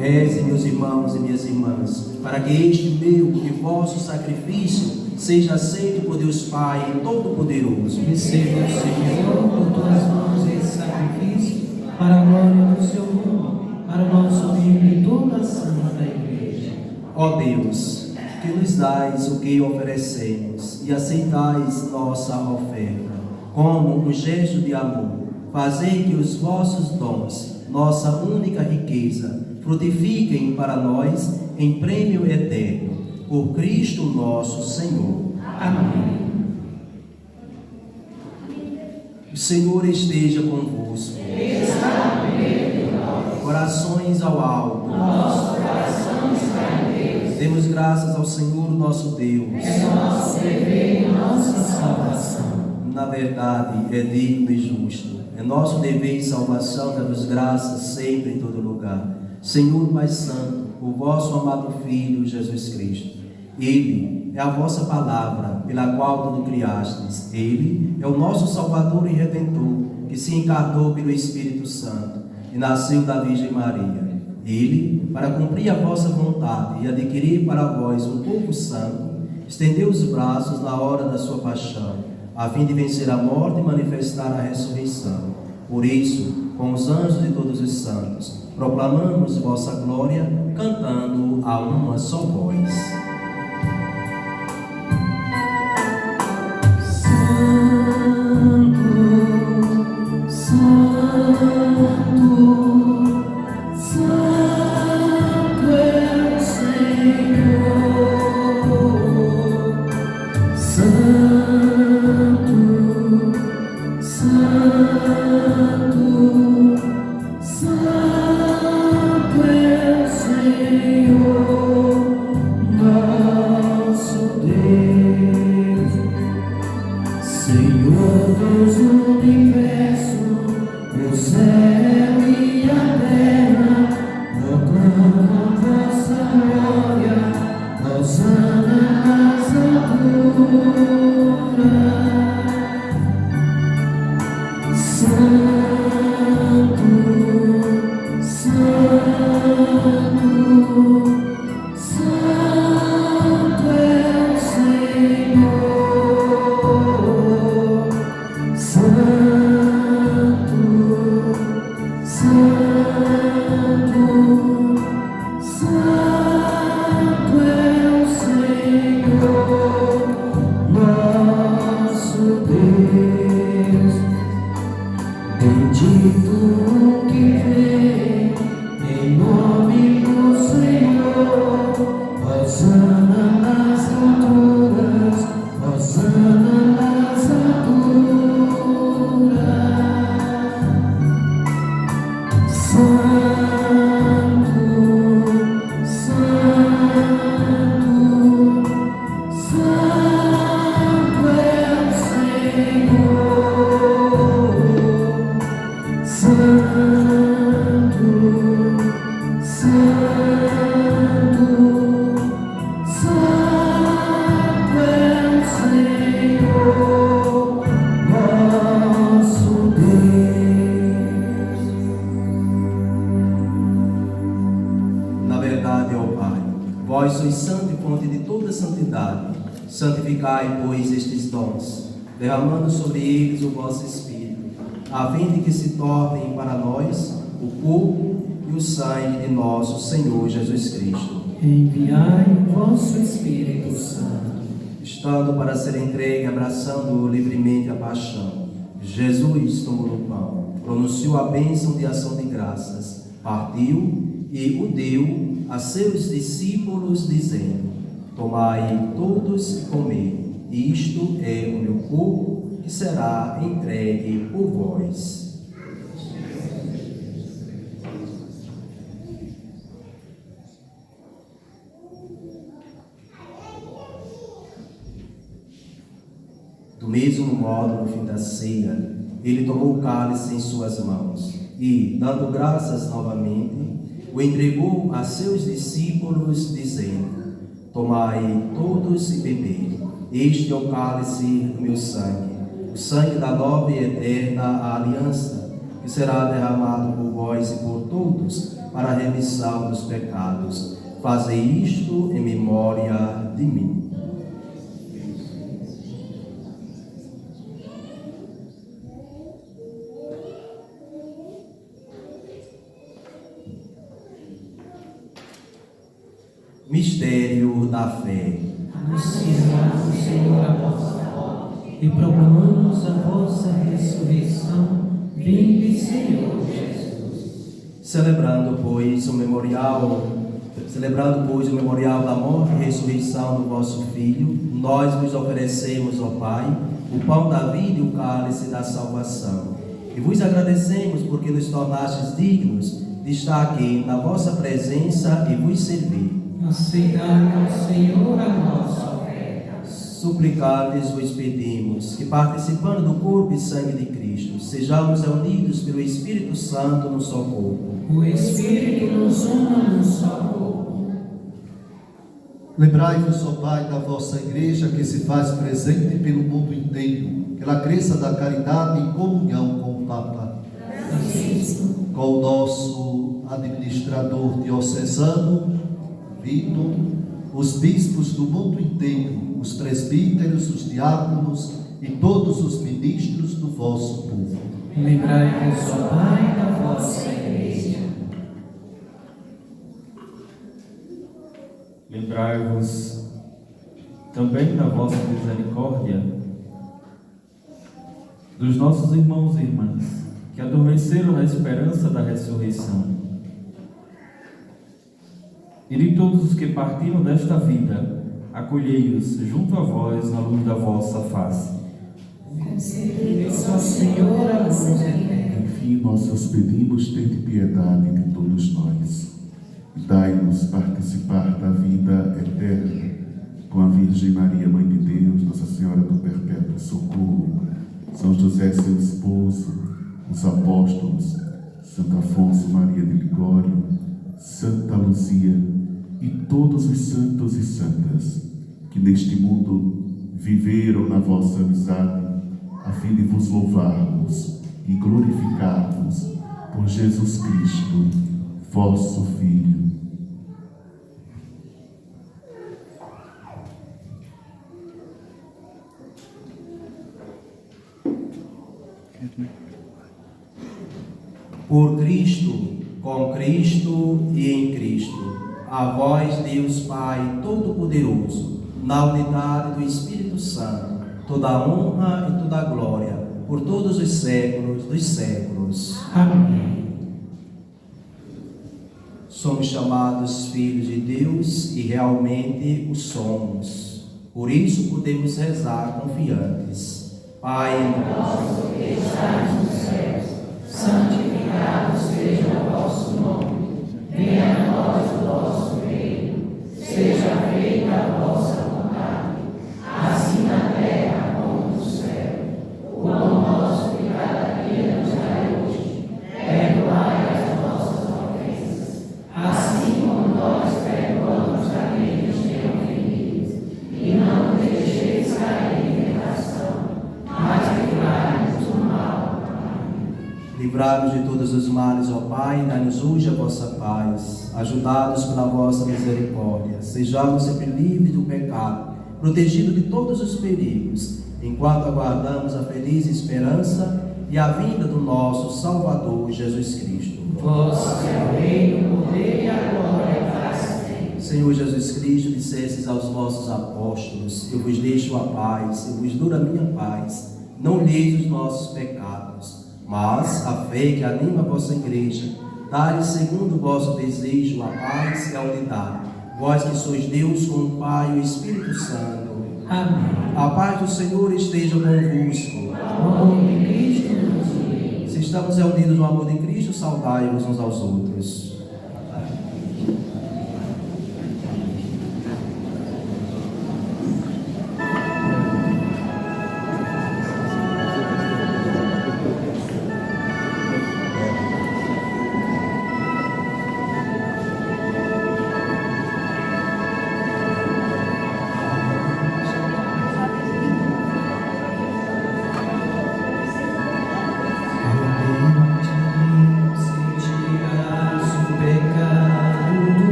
Rezem, meus irmãos e minhas irmãs, para que este meu e vosso sacrifício seja aceito por Deus Pai Todo-Poderoso. Receba, Senhor, por tuas mãos esse sacrifício, para a glória do seu nome, para o nosso bem e toda a santa Igreja. Ó Deus, que nos dais o que oferecemos e aceitais nossa oferta, como um gesto de amor, fazei que os vossos dons, nossa única riqueza, frutifiquem para nós em prêmio eterno, por Cristo nosso Senhor. Amém. O Senhor esteja convosco. Corações ao alto. Nosso coração está em Deus. Demos graças ao Senhor nosso Deus. É nosso dever e nossa salvação. Na verdade, é digno e justo. É nosso dever e salvação dar-vos graças sempre em todo lugar. Senhor Pai Santo, o vosso amado Filho Jesus Cristo. Ele é a vossa palavra, pela qual tudo criastes. Ele é o nosso Salvador e Redentor, que se encarnou pelo Espírito Santo e nasceu da Virgem Maria. Ele, para cumprir a vossa vontade e adquirir para vós um povo santo, estendeu os braços na hora da sua paixão, a fim de vencer a morte e manifestar a ressurreição. Por isso, com os anjos e todos os santos, proclamamos vossa glória, cantando a uma só voz. Santificai, pois, estes dons, derramando sobre eles o vosso Espírito, a fim de que se tornem para nós o corpo e o sangue de nosso Senhor Jesus Cristo. Enviai o vosso Espírito Santo. Estando para ser entregue, abraçando livremente a paixão, Jesus tomou o pão, pronunciou a bênção de ação de graças, partiu e o deu a seus discípulos, dizendo: tomai todos e comei, isto é o meu corpo que será entregue por vós. Do mesmo modo, no fim da ceia, ele tomou o cálice em suas mãos e, dando graças novamente, o entregou a seus discípulos, dizendo: tomai todos e bebei, este é o cálice do meu sangue, o sangue da nova e eterna aliança, que será derramado por vós e por todos, para a remissão dos pecados. Fazei isto em memória de mim. Mistério da fé. Anunciamos, Senhor, a vossa morte e proclamamos a vossa ressurreição. Vinde, Senhor Jesus. Celebrando, pois, o memorial da morte e ressurreição do vosso Filho, nós vos oferecemos, ó Pai, o pão da vida e o cálice da salvação. E vos agradecemos porque nos tornastes dignos de estar aqui na vossa presença e vos servir. Aceitai, ó Senhor, a nossa oferta. Suplicar-lhes vos pedimos que, participando do corpo e sangue de Cristo, sejamos unidos pelo Espírito Santo no só corpo. O Espírito nos una num só corpo. Lembrai-vos, ó Pai, da vossa igreja que se faz presente pelo mundo inteiro, que ela cresça da caridade em comunhão com o Papa, com o nosso administrador diocesano, Vitor, os bispos do mundo inteiro, os presbíteros, os diáconos e todos os ministros do vosso povo. Lembrai-vos, ó Pai, da vossa igreja. Lembrai-vos também da vossa misericórdia dos nossos irmãos e irmãs que adormeceram na esperança da ressurreição, e de todos os que partiram desta vida acolhei-os junto a vós na luz da vossa face. Concedei-nos, ó Senhor, a luz eterna. Enfim, nós os pedimos, tende piedade de todos nós. Dai-nos participar da vida eterna com a Virgem Maria, Mãe de Deus, Nossa Senhora do Perpétuo Socorro, São José, seu esposo, os apóstolos, Santo Afonso Maria de Ligório, Santa Luzia e todos os santos e santas que neste mundo viveram na vossa amizade, a fim de vos louvarmos e glorificarmos por Jesus Cristo, vosso Filho. Por Cristo, com Cristo e em Cristo, a vós, Deus Pai Todo-Poderoso, na unidade do Espírito Santo, toda a honra e toda a glória, por todos os séculos dos séculos. Amém. Somos chamados filhos de Deus e realmente o somos. Por isso podemos rezar confiantes. Pai nosso que estás nos céus, santificado seja o vosso nome. Venha a nós o vosso reino. Seja feita a vossa vontade, assim na terra como no céu. O pão nosso de cada dia nos dai hoje. Perdoai as nossas ofensas, assim como nós perdoamos a quem nos tem ofendido. E não nos deixeis cair em tentação, mas livrai-nos do mal. Livrai-nos de todos os males, ó Pai, dai-nos hoje a vossa paz. Ajudados pela vossa misericórdia, sejamos sempre livres do pecado, protegidos de todos os perigos, enquanto aguardamos a feliz esperança e a vinda do nosso Salvador Jesus Cristo. Vosso é o reino, o poder e a glória para sempre. Senhor Jesus Cristo, dissestes aos vossos apóstolos: eu vos deixo a paz, eu vos dou a minha paz. Não olheis os nossos pecados, mas a fé que anima a vossa igreja. Dai-lhe segundo o vosso desejo a paz e a unidade. Vós que sois Deus com o Pai e o Espírito Santo. Amém. A paz do Senhor esteja convosco. O amor de Cristo nos une. Se estamos reunidos no amor de Cristo, saudai-vos uns aos outros.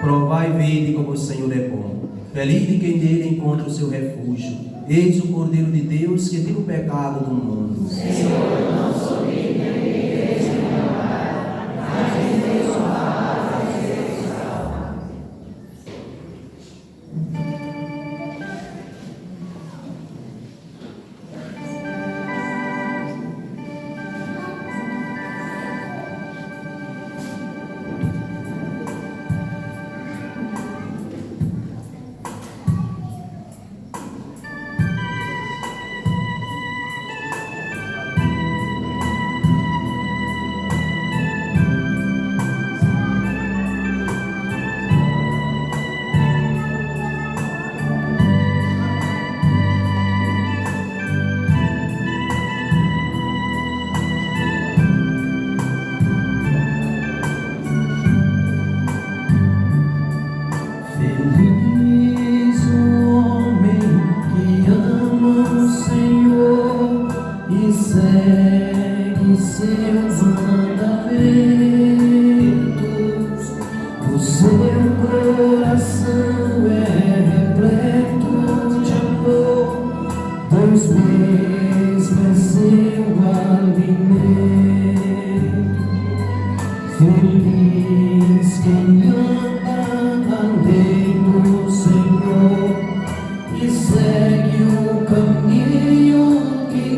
Provai e vede como o Senhor é bom. Feliz de quem nele encontra o seu refúgio. Eis o Cordeiro de Deus que tira o pecado do mundo. Senhor, não sou digno de viver sem meu Pai, mas em Deus sua palavra serei salvo.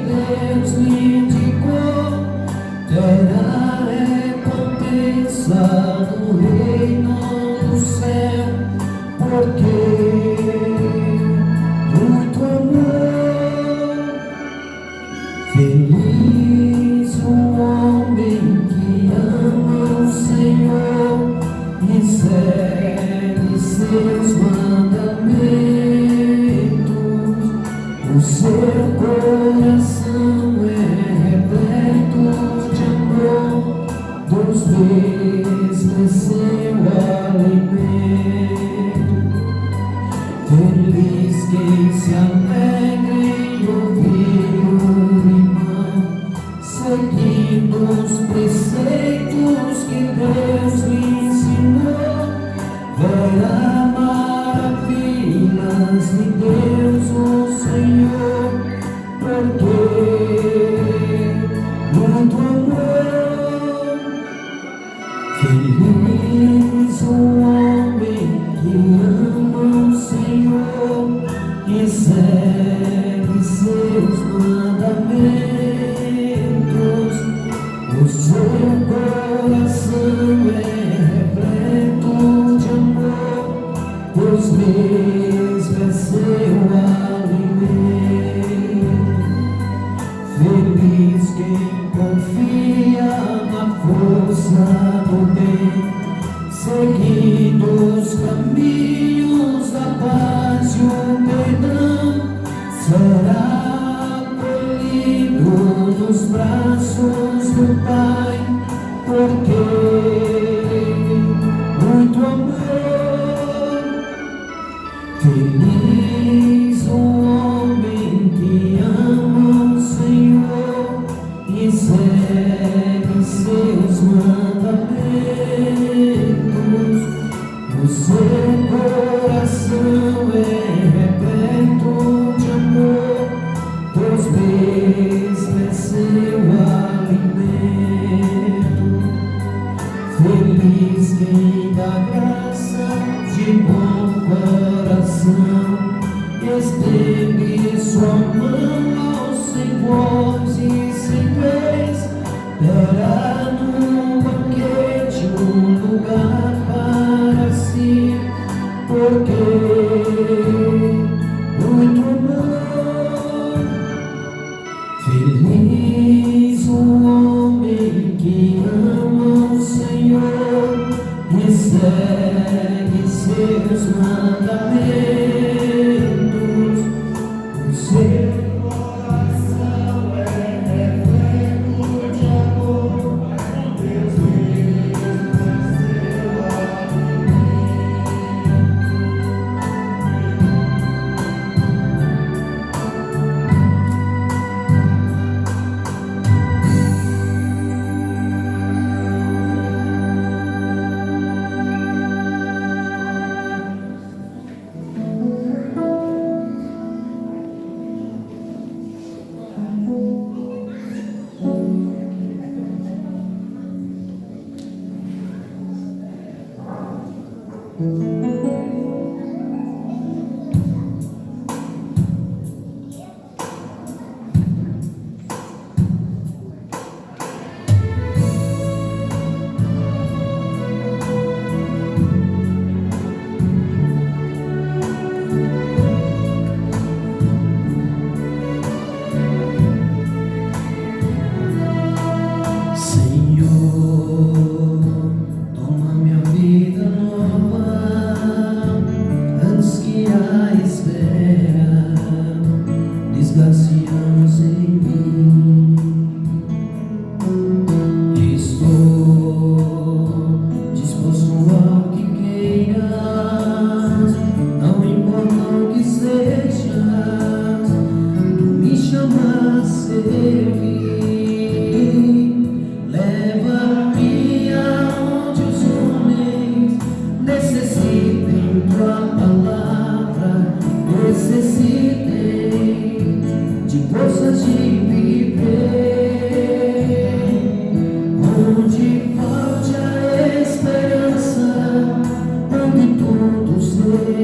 Deus lhe indicou, terá recompensa no reino do céu, porque muito amor. Feliz o homem que ama o Senhor e segue seus mandamentos. O seu coração é repleto de amor, dos mesmos seu alimento. Feliz quem se alegra em ouvir o irmão, seguindo os preceitos que Deus lhe ensinou. Verá maravilhas de Deus o Senhor, porque muito amor. Feliz o homem que ama o Senhor e segue seus mandamentos. O seu coração é repleto de amor, os mesmos é seu alimento. Feliz quem confia na força do bem, seguindo os caminhos da paz e o perdão, será acolhido nos braços do Pai, porque muito amor. Feliz o homem que ama o Senhor e segue seus mandamentos. O seu coração é repleto de amor, pois mesmo é seu alimento. Feliz quem dá graça de bom coração, estende sua mão aos sem voz e sem vez, terá no banquete um lugar para si, porque muito amor. Feliz o homem que ama o Senhor e segue seus mandamentos. O seu coração é repleto de amor, Deus mesmo é seu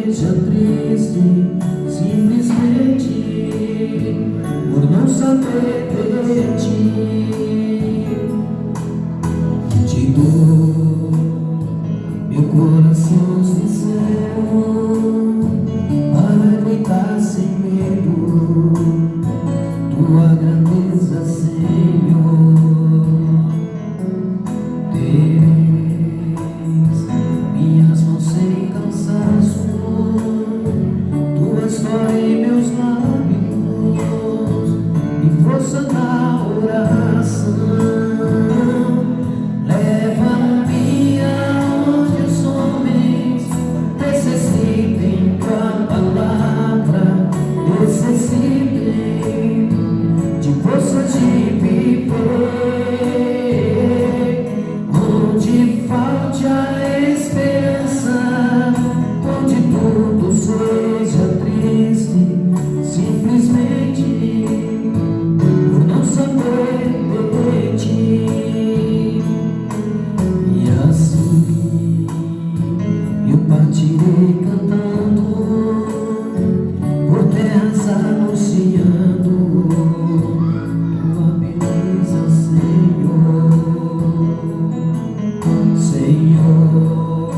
seja triste, simplesmente por não saber Partirei cantando, por terras anunciando tua beleza, Senhor. Senhor,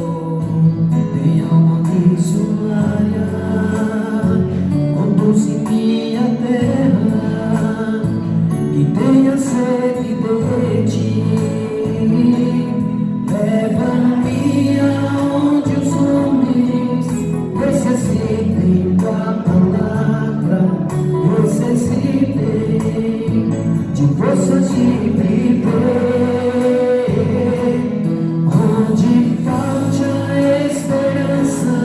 tem alma missionária, conduz-me à terra que tenha sede de ti. Leva-me aonde os homens necessitem tua palavra, necessitem de forças de viver. Onde falte a esperança,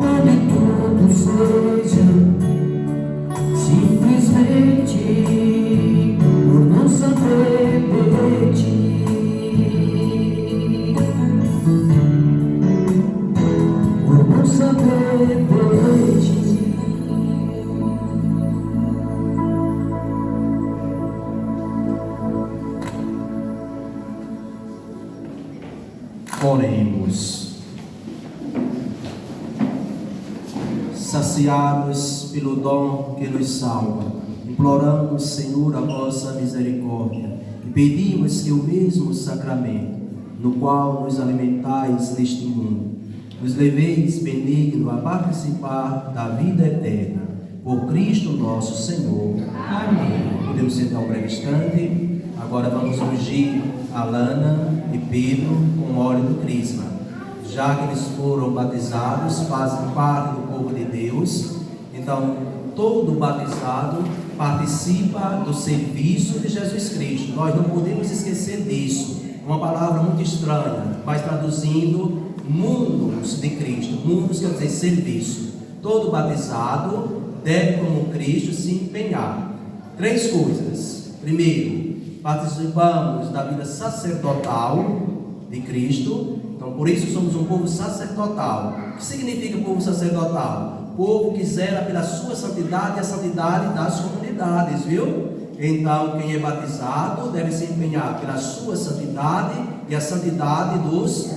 onde tudo seja simplesmente por não saber de ti. Por não saber de ti. Oremos. Saciados pelo dom que nos salva, imploramos, Senhor, a vossa misericórdia e pedimos que o mesmo sacramento, no qual nos alimentais neste mundo, nos leveis benigno a participar da vida eterna. Por Cristo nosso Senhor. Amém. Podemos sentar um breve instante. Agora vamos ungir Alana e Pedro com óleo do crisma. Já que eles foram batizados, fazem parte do povo de Deus, então todo batizado participa do serviço de Jesus Cristo. Nós não podemos esquecer disso. Uma palavra muito estranha, mas traduzindo, mundos de Cristo. Mundos quer dizer serviço. Todo batizado deve, como Cristo, se empenhar. 3 coisas. Primeiro, participamos da vida sacerdotal de Cristo. Então, por isso somos um povo sacerdotal. O que significa povo sacerdotal? Povo que zela pela sua santidade e a santidade das comunidades, viu? Então, quem é batizado deve se empenhar pela sua santidade e a santidade dos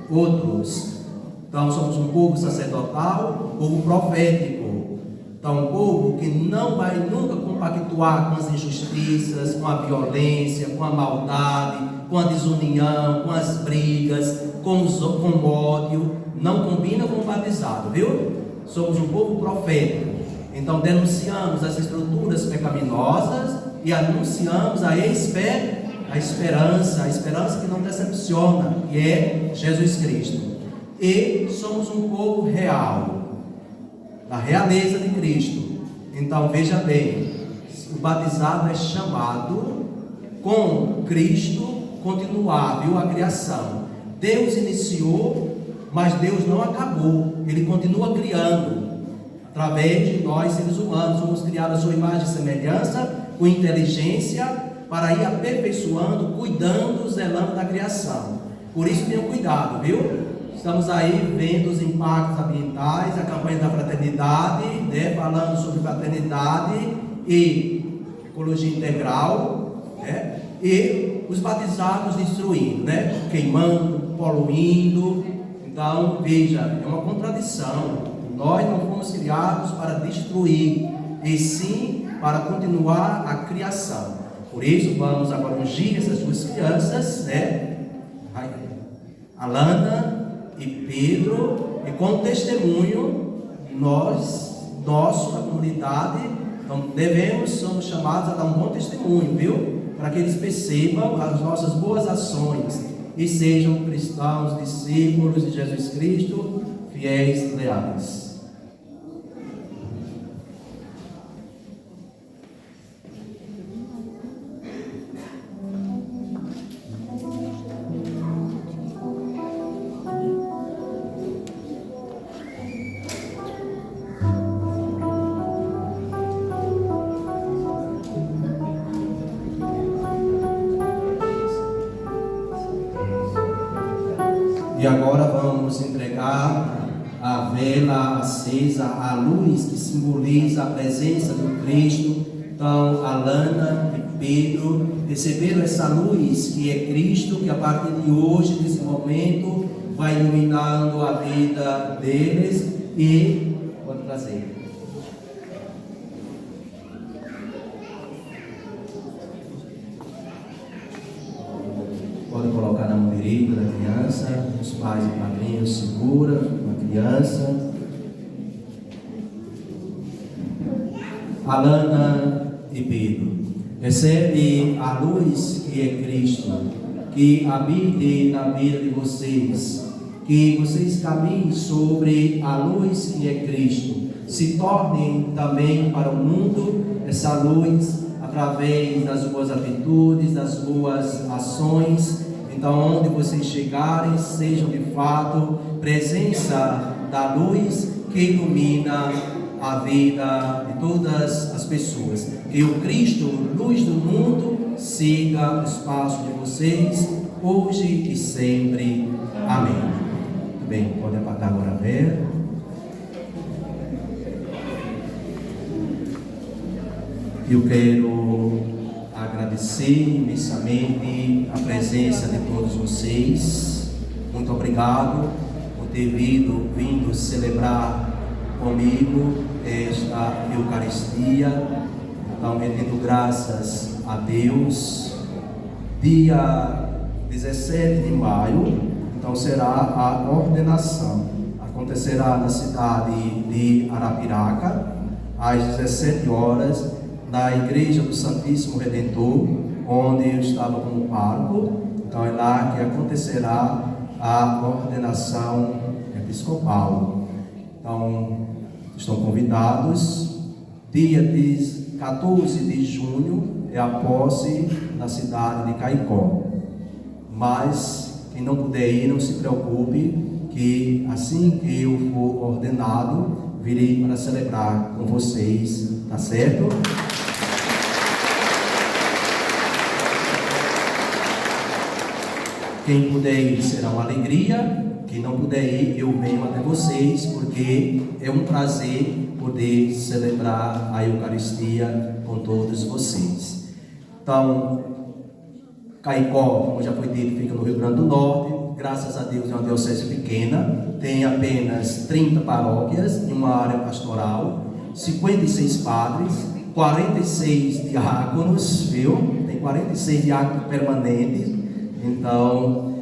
outros. Então, somos um povo sacerdotal, um povo profético. Então, um povo que não vai nunca compactuar com as injustiças, com a violência, com a maldade, com a desunião, com as brigas, com o ódio. Não combina com o batizado, viu? Somos um povo profético. Então, denunciamos as estruturas pecaminosas e anunciamos a esperança que não decepciona, que é Jesus Cristo. E somos um povo real, da realeza de Cristo. Então veja bem, o batizado é chamado com Cristo continuar, viu, a criação. Deus iniciou, mas Deus não acabou. Ele continua criando através de nós seres humanos. Somos criados à sua imagem e semelhança, com inteligência, para ir aperfeiçoando, cuidando, zelando da criação. Por isso tenham cuidado, viu? Estamos aí vendo os impactos ambientais, a campanha da fraternidade, né, falando sobre fraternidade e ecologia integral, né, e os batizados destruindo, né, queimando, poluindo. Então, veja, é uma contradição. Nós não fomos criados para destruir, e sim para continuar a criação. Por isso, vamos agora ungir essas 2 crianças, né, Alana e Pedro, e com testemunho, nosso, da comunidade, então somos chamados a dar um bom testemunho, viu? Para que eles percebam as nossas boas ações e sejam cristãos, discípulos de Jesus Cristo, fiéis e leais. E agora vamos entregar a vela acesa, a luz que simboliza a presença do Cristo. Então, Alana e Pedro receberam essa luz que é Cristo, que a partir de hoje, desse momento, vai iluminando a vida deles e pode trazer. Pode colocar na mão direita da criança, os pais e padrinhos seguram a criança. Alana e Pedro, recebe a luz que é Cristo, que habite na vida de vocês, que vocês caminhem sobre a luz que é Cristo, se tornem também para o mundo essa luz através das suas atitudes, das suas ações. Então, onde vocês chegarem, sejam de fato presença da luz que ilumina a vida de todas as pessoas. Que o Cristo, luz do mundo, siga o espaço de vocês, hoje e sempre. Amém. Muito bem, pode apagar agora a vela. Eu quero agradecer imensamente a presença de todos vocês. Muito obrigado por ter vindo celebrar comigo esta Eucaristia. Então, rendendo graças a Deus. Dia 17 de maio, então será a ordenação. Acontecerá na cidade de Arapiraca, às 17 horas, na Igreja do Santíssimo Redentor, onde eu estava como pároco. Então é lá que acontecerá a ordenação episcopal. Então, estão convidados. Dia 14 de junho é a posse na cidade de Caicó. Mas quem não puder ir, não se preocupe, que assim que eu for ordenado, virei para celebrar com vocês, tá certo? Quem puder ir será uma alegria. Quem não puder ir, eu venho até vocês, porque é um prazer poder celebrar a Eucaristia com todos vocês. Então, Caicó, como já foi dito, fica no Rio Grande do Norte. Graças a Deus é uma diocese pequena, tem apenas 30 paróquias em uma área pastoral, 56 padres, 46 diáconos, viu? Tem 46 diáconos permanentes. Então,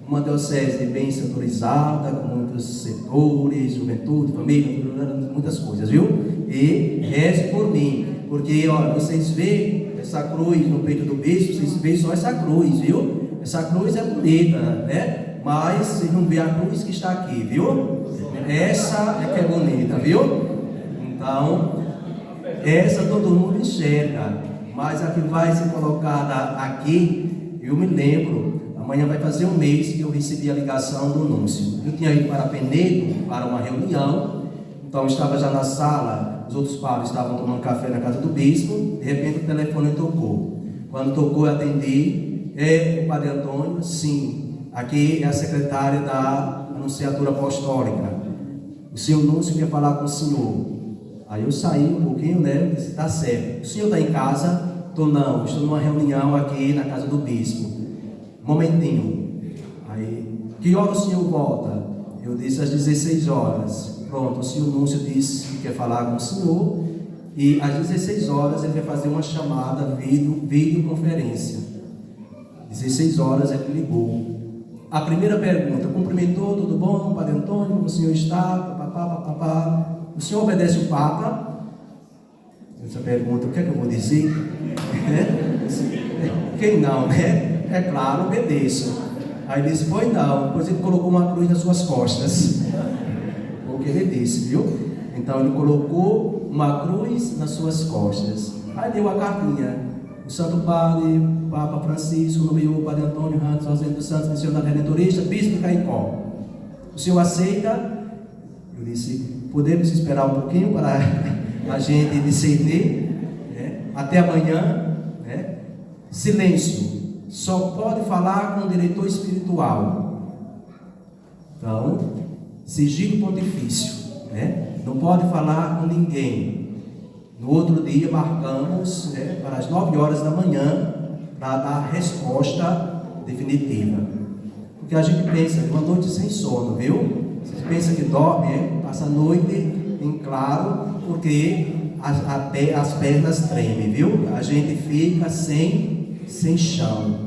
uma diocese bem setorizada, com muitos setores, juventude, família, muitas coisas, viu? E reze por mim, porque olha, vocês veem essa cruz no peito do bispo, vocês veem só essa cruz, viu? Essa cruz é bonita, né? Mas vocês não veem a cruz que está aqui, viu? Essa é que é bonita, viu? Então, essa todo mundo enxerga, mas a que vai ser colocada aqui, eu me lembro. Amanhã vai fazer um mês que eu recebi a ligação do núncio. Eu tinha ido para Penedo para uma reunião, então estava já na sala, os outros padres estavam tomando café na casa do bispo, de repente o telefone tocou. Quando tocou, eu atendi. É o Padre Antônio? Sim. Aqui é a secretária da Anunciatura Apostólica. O senhor núncio quer falar com o senhor. Aí eu saí um pouquinho, né? Disse, tá certo. O senhor está em casa? Não, estou numa reunião aqui na casa do bispo. Momentinho. Aí, que hora o senhor volta? Eu disse às 16 horas. Pronto, o senhor núncio disse que quer falar com o senhor. E às 16 horas ele vai fazer uma chamada, videoconferência. 16 horas ele ligou. A primeira pergunta, cumprimentou, tudo bom, Padre Antônio, como o senhor está? Papapá. O senhor obedece o Papa? Essa pergunta, o que é que eu vou dizer? Quem não, né? É claro, obedeço. Aí disse, foi não. Depois ele colocou uma cruz nas suas costas. O que ele disse, viu? Então ele colocou uma cruz nas suas costas. Aí deu a cartinha. O Santo Padre, Papa Francisco, nomeou o Padre Antônio Rantes, Rosendo dos Santos, missionário redentorista, bispo de Caicó. O senhor aceita? Eu disse, podemos esperar um pouquinho para a gente discernir, né? Até amanhã, né? Silêncio. Só pode falar com o diretor espiritual. Então, sigilo pontifício, né? Não pode falar com ninguém. No outro dia marcamos, né, para as 9 horas da manhã para dar a resposta definitiva. O Porque a gente pensa, uma noite sem sono, viu? Você pensa que dorme, passa a noite em claro, porque as pernas tremem, viu? A gente fica sem chão.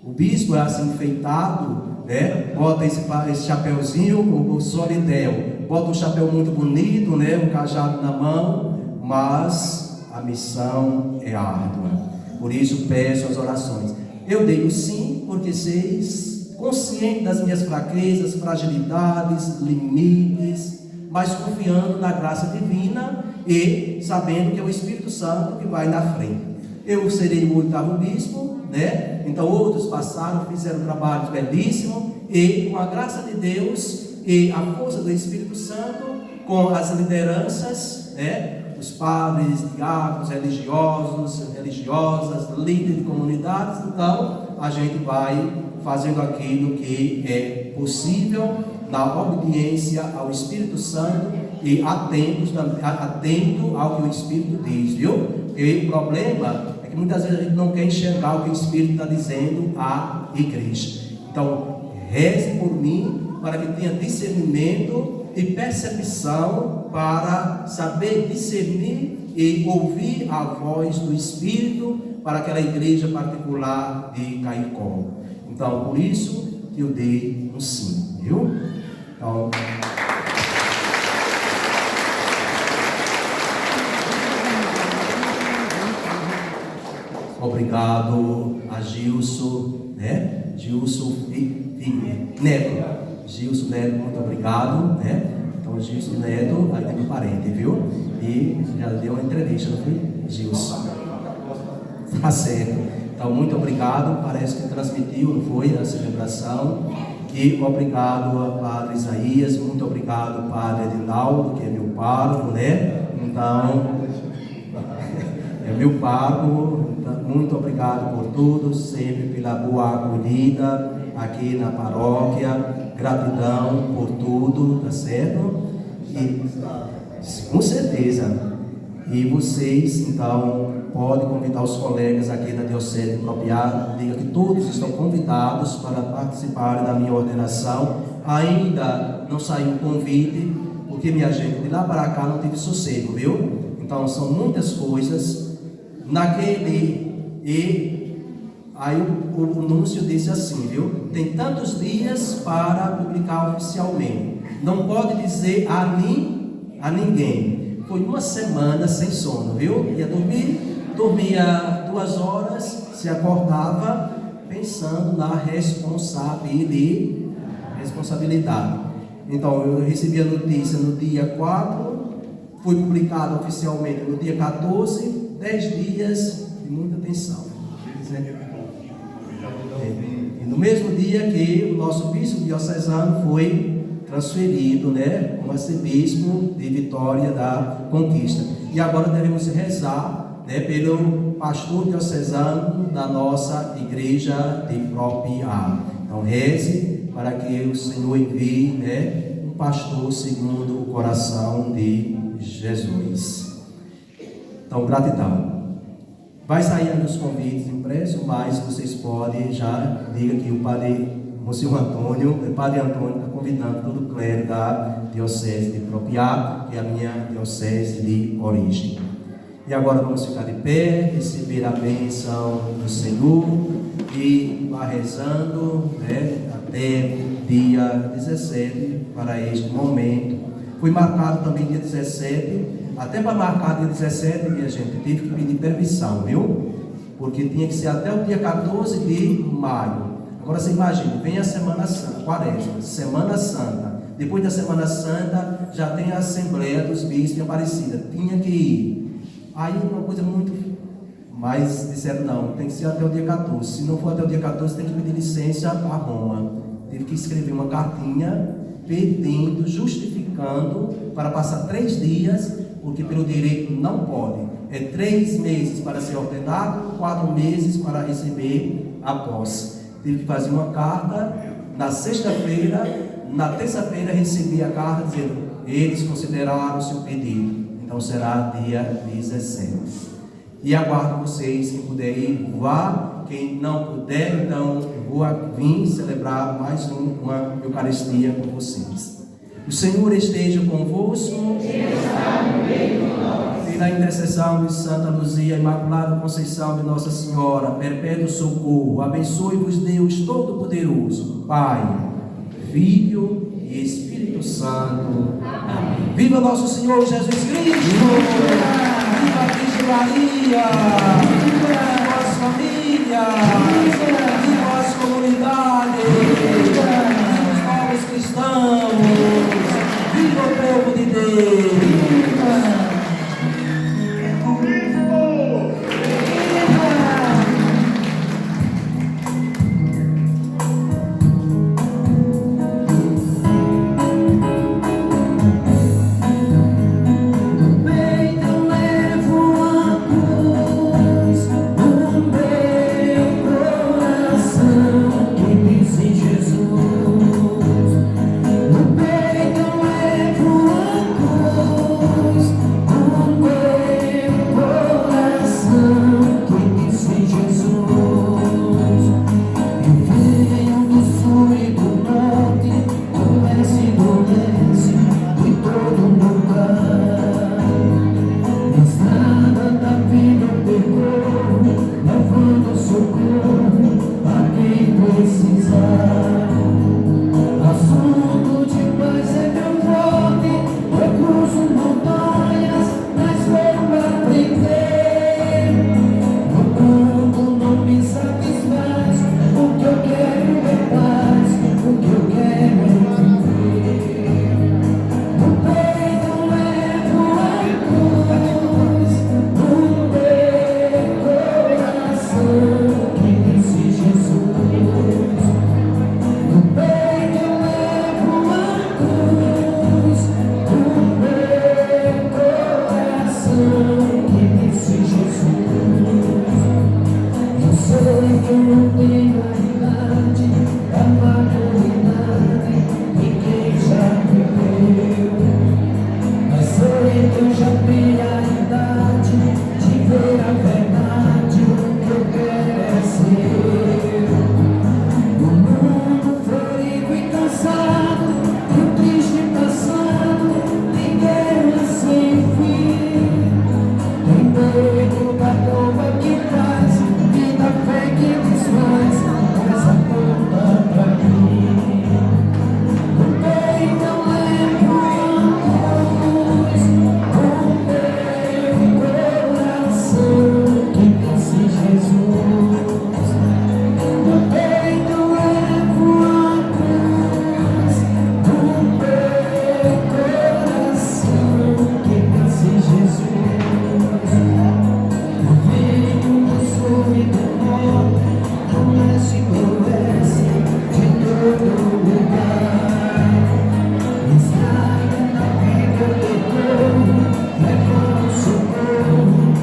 O bispo é assim enfeitado, né? Bota esse chapéuzinho com o solidel, bota um chapéu muito bonito, né? Um cajado na mão, mas a missão é árdua. Por isso peço as orações. Eu dei o sim, porque vocês, conscientes das minhas fraquezas, fragilidades, limites, mas confiando na graça divina e sabendo que é o Espírito Santo que vai na frente. Eu serei o 8º bispo, né? Então outros passaram, fizeram trabalhos belíssimos, e com a graça de Deus e a força do Espírito Santo, com as lideranças, né? Os padres, diáconos, religiosos, religiosas, líderes de comunidades, então a gente vai fazendo aquilo que é possível na obediência ao Espírito Santo e atento ao que o Espírito diz, viu? E o problema é que muitas vezes a gente não quer enxergar o que o Espírito está dizendo à igreja. Então, reze por mim para que tenha discernimento e percepção para saber discernir e ouvir a voz do Espírito para aquela igreja particular de Caicó. Então, por isso que eu dei um sim, viu? Então, obrigado a Gilson, né? Gilson Neto. Gilson Neto, muito obrigado, né? Então, Gilson Neto, aí tem um parente, viu? E já deu uma entrevista, não foi? Gilson. Tá certo. Então, muito obrigado. Parece que transmitiu, não foi? A celebração. E obrigado a Padre Isaías, muito obrigado Padre Edinaldo, que é meu pároco, né? Então, é meu pároco. Muito obrigado por tudo, sempre pela boa acolhida aqui na paróquia. Gratidão por tudo, tá certo? E, com certeza. E vocês, então, podem convidar os colegas aqui da Diocese de Propriá. Diga que todos estão convidados para participarem da minha ordenação. Ainda não saiu o convite, porque, minha gente, de lá para cá não tive sossego, viu? Então, são muitas coisas. E aí o anúncio disse assim, viu? Tem tantos dias para publicar oficialmente. Não pode dizer a ninguém. Foi uma semana sem sono, viu? Ia dormia 2 horas, se acordava pensando na responsabilidade. Então eu recebi a notícia no dia 4, foi publicado oficialmente no dia 14, 10 dias de muita tensão. E no mesmo dia que o nosso bispo diocesano foi transferido, né, como arcebispo de Vitória da Conquista. E agora devemos rezar, né, pelo pastor diocesano da nossa igreja de Propriá. Então reze para que o Senhor envie, né, um pastor segundo o coração de Jesus. Então, gratidão. Vai sair aí os convites impressos, mas vocês podem já diga que o padre Monsenhor Antônio, o Padre Antônio está convidando todo o clero da Diocese de Propriá, que é a minha diocese de origem. E agora vamos ficar de pé, receber a bênção do Senhor e vá rezando, né, até dia 17 para este momento. Foi marcado também dia 17, até para marcar dia 17, minha gente, tive que pedir permissão, viu? Porque tinha que ser até o dia 14 de maio. Agora você imagina, vem a Semana Santa, Quaresma, Semana Santa. Depois da Semana Santa já tem a Assembleia dos Bispos de Aparecida. Tinha que ir. Aí uma coisa muito... Mas disseram não, tem que ser até o dia 14. Se não for até o dia 14, tem que pedir licença a Roma. Teve que escrever uma cartinha pedindo, justificando, para passar 3 dias, porque pelo direito não pode. É 3 meses para ser ordenado, 4 meses para receber a posse. Tive que fazer uma carta na sexta-feira, na terça-feira recebi a carta dizendo, eles consideraram o seu pedido, então será dia 17. E aguardo vocês, quem puder ir, vá. Quem não puder, então, eu vou vir celebrar mais uma Eucaristia com vocês. O Senhor esteja convosco. Pela intercessão de Santa Luzia, Imaculada Conceição de Nossa Senhora, perpétuo socorro, abençoe-vos Deus Todo-Poderoso, Pai, Filho e Espírito Santo. Amém. Viva nosso Senhor Jesus Cristo! Viva a Virgem Maria! Viva as famílias! Viva as comunidades! Viva os novos cristãos! Viva o povo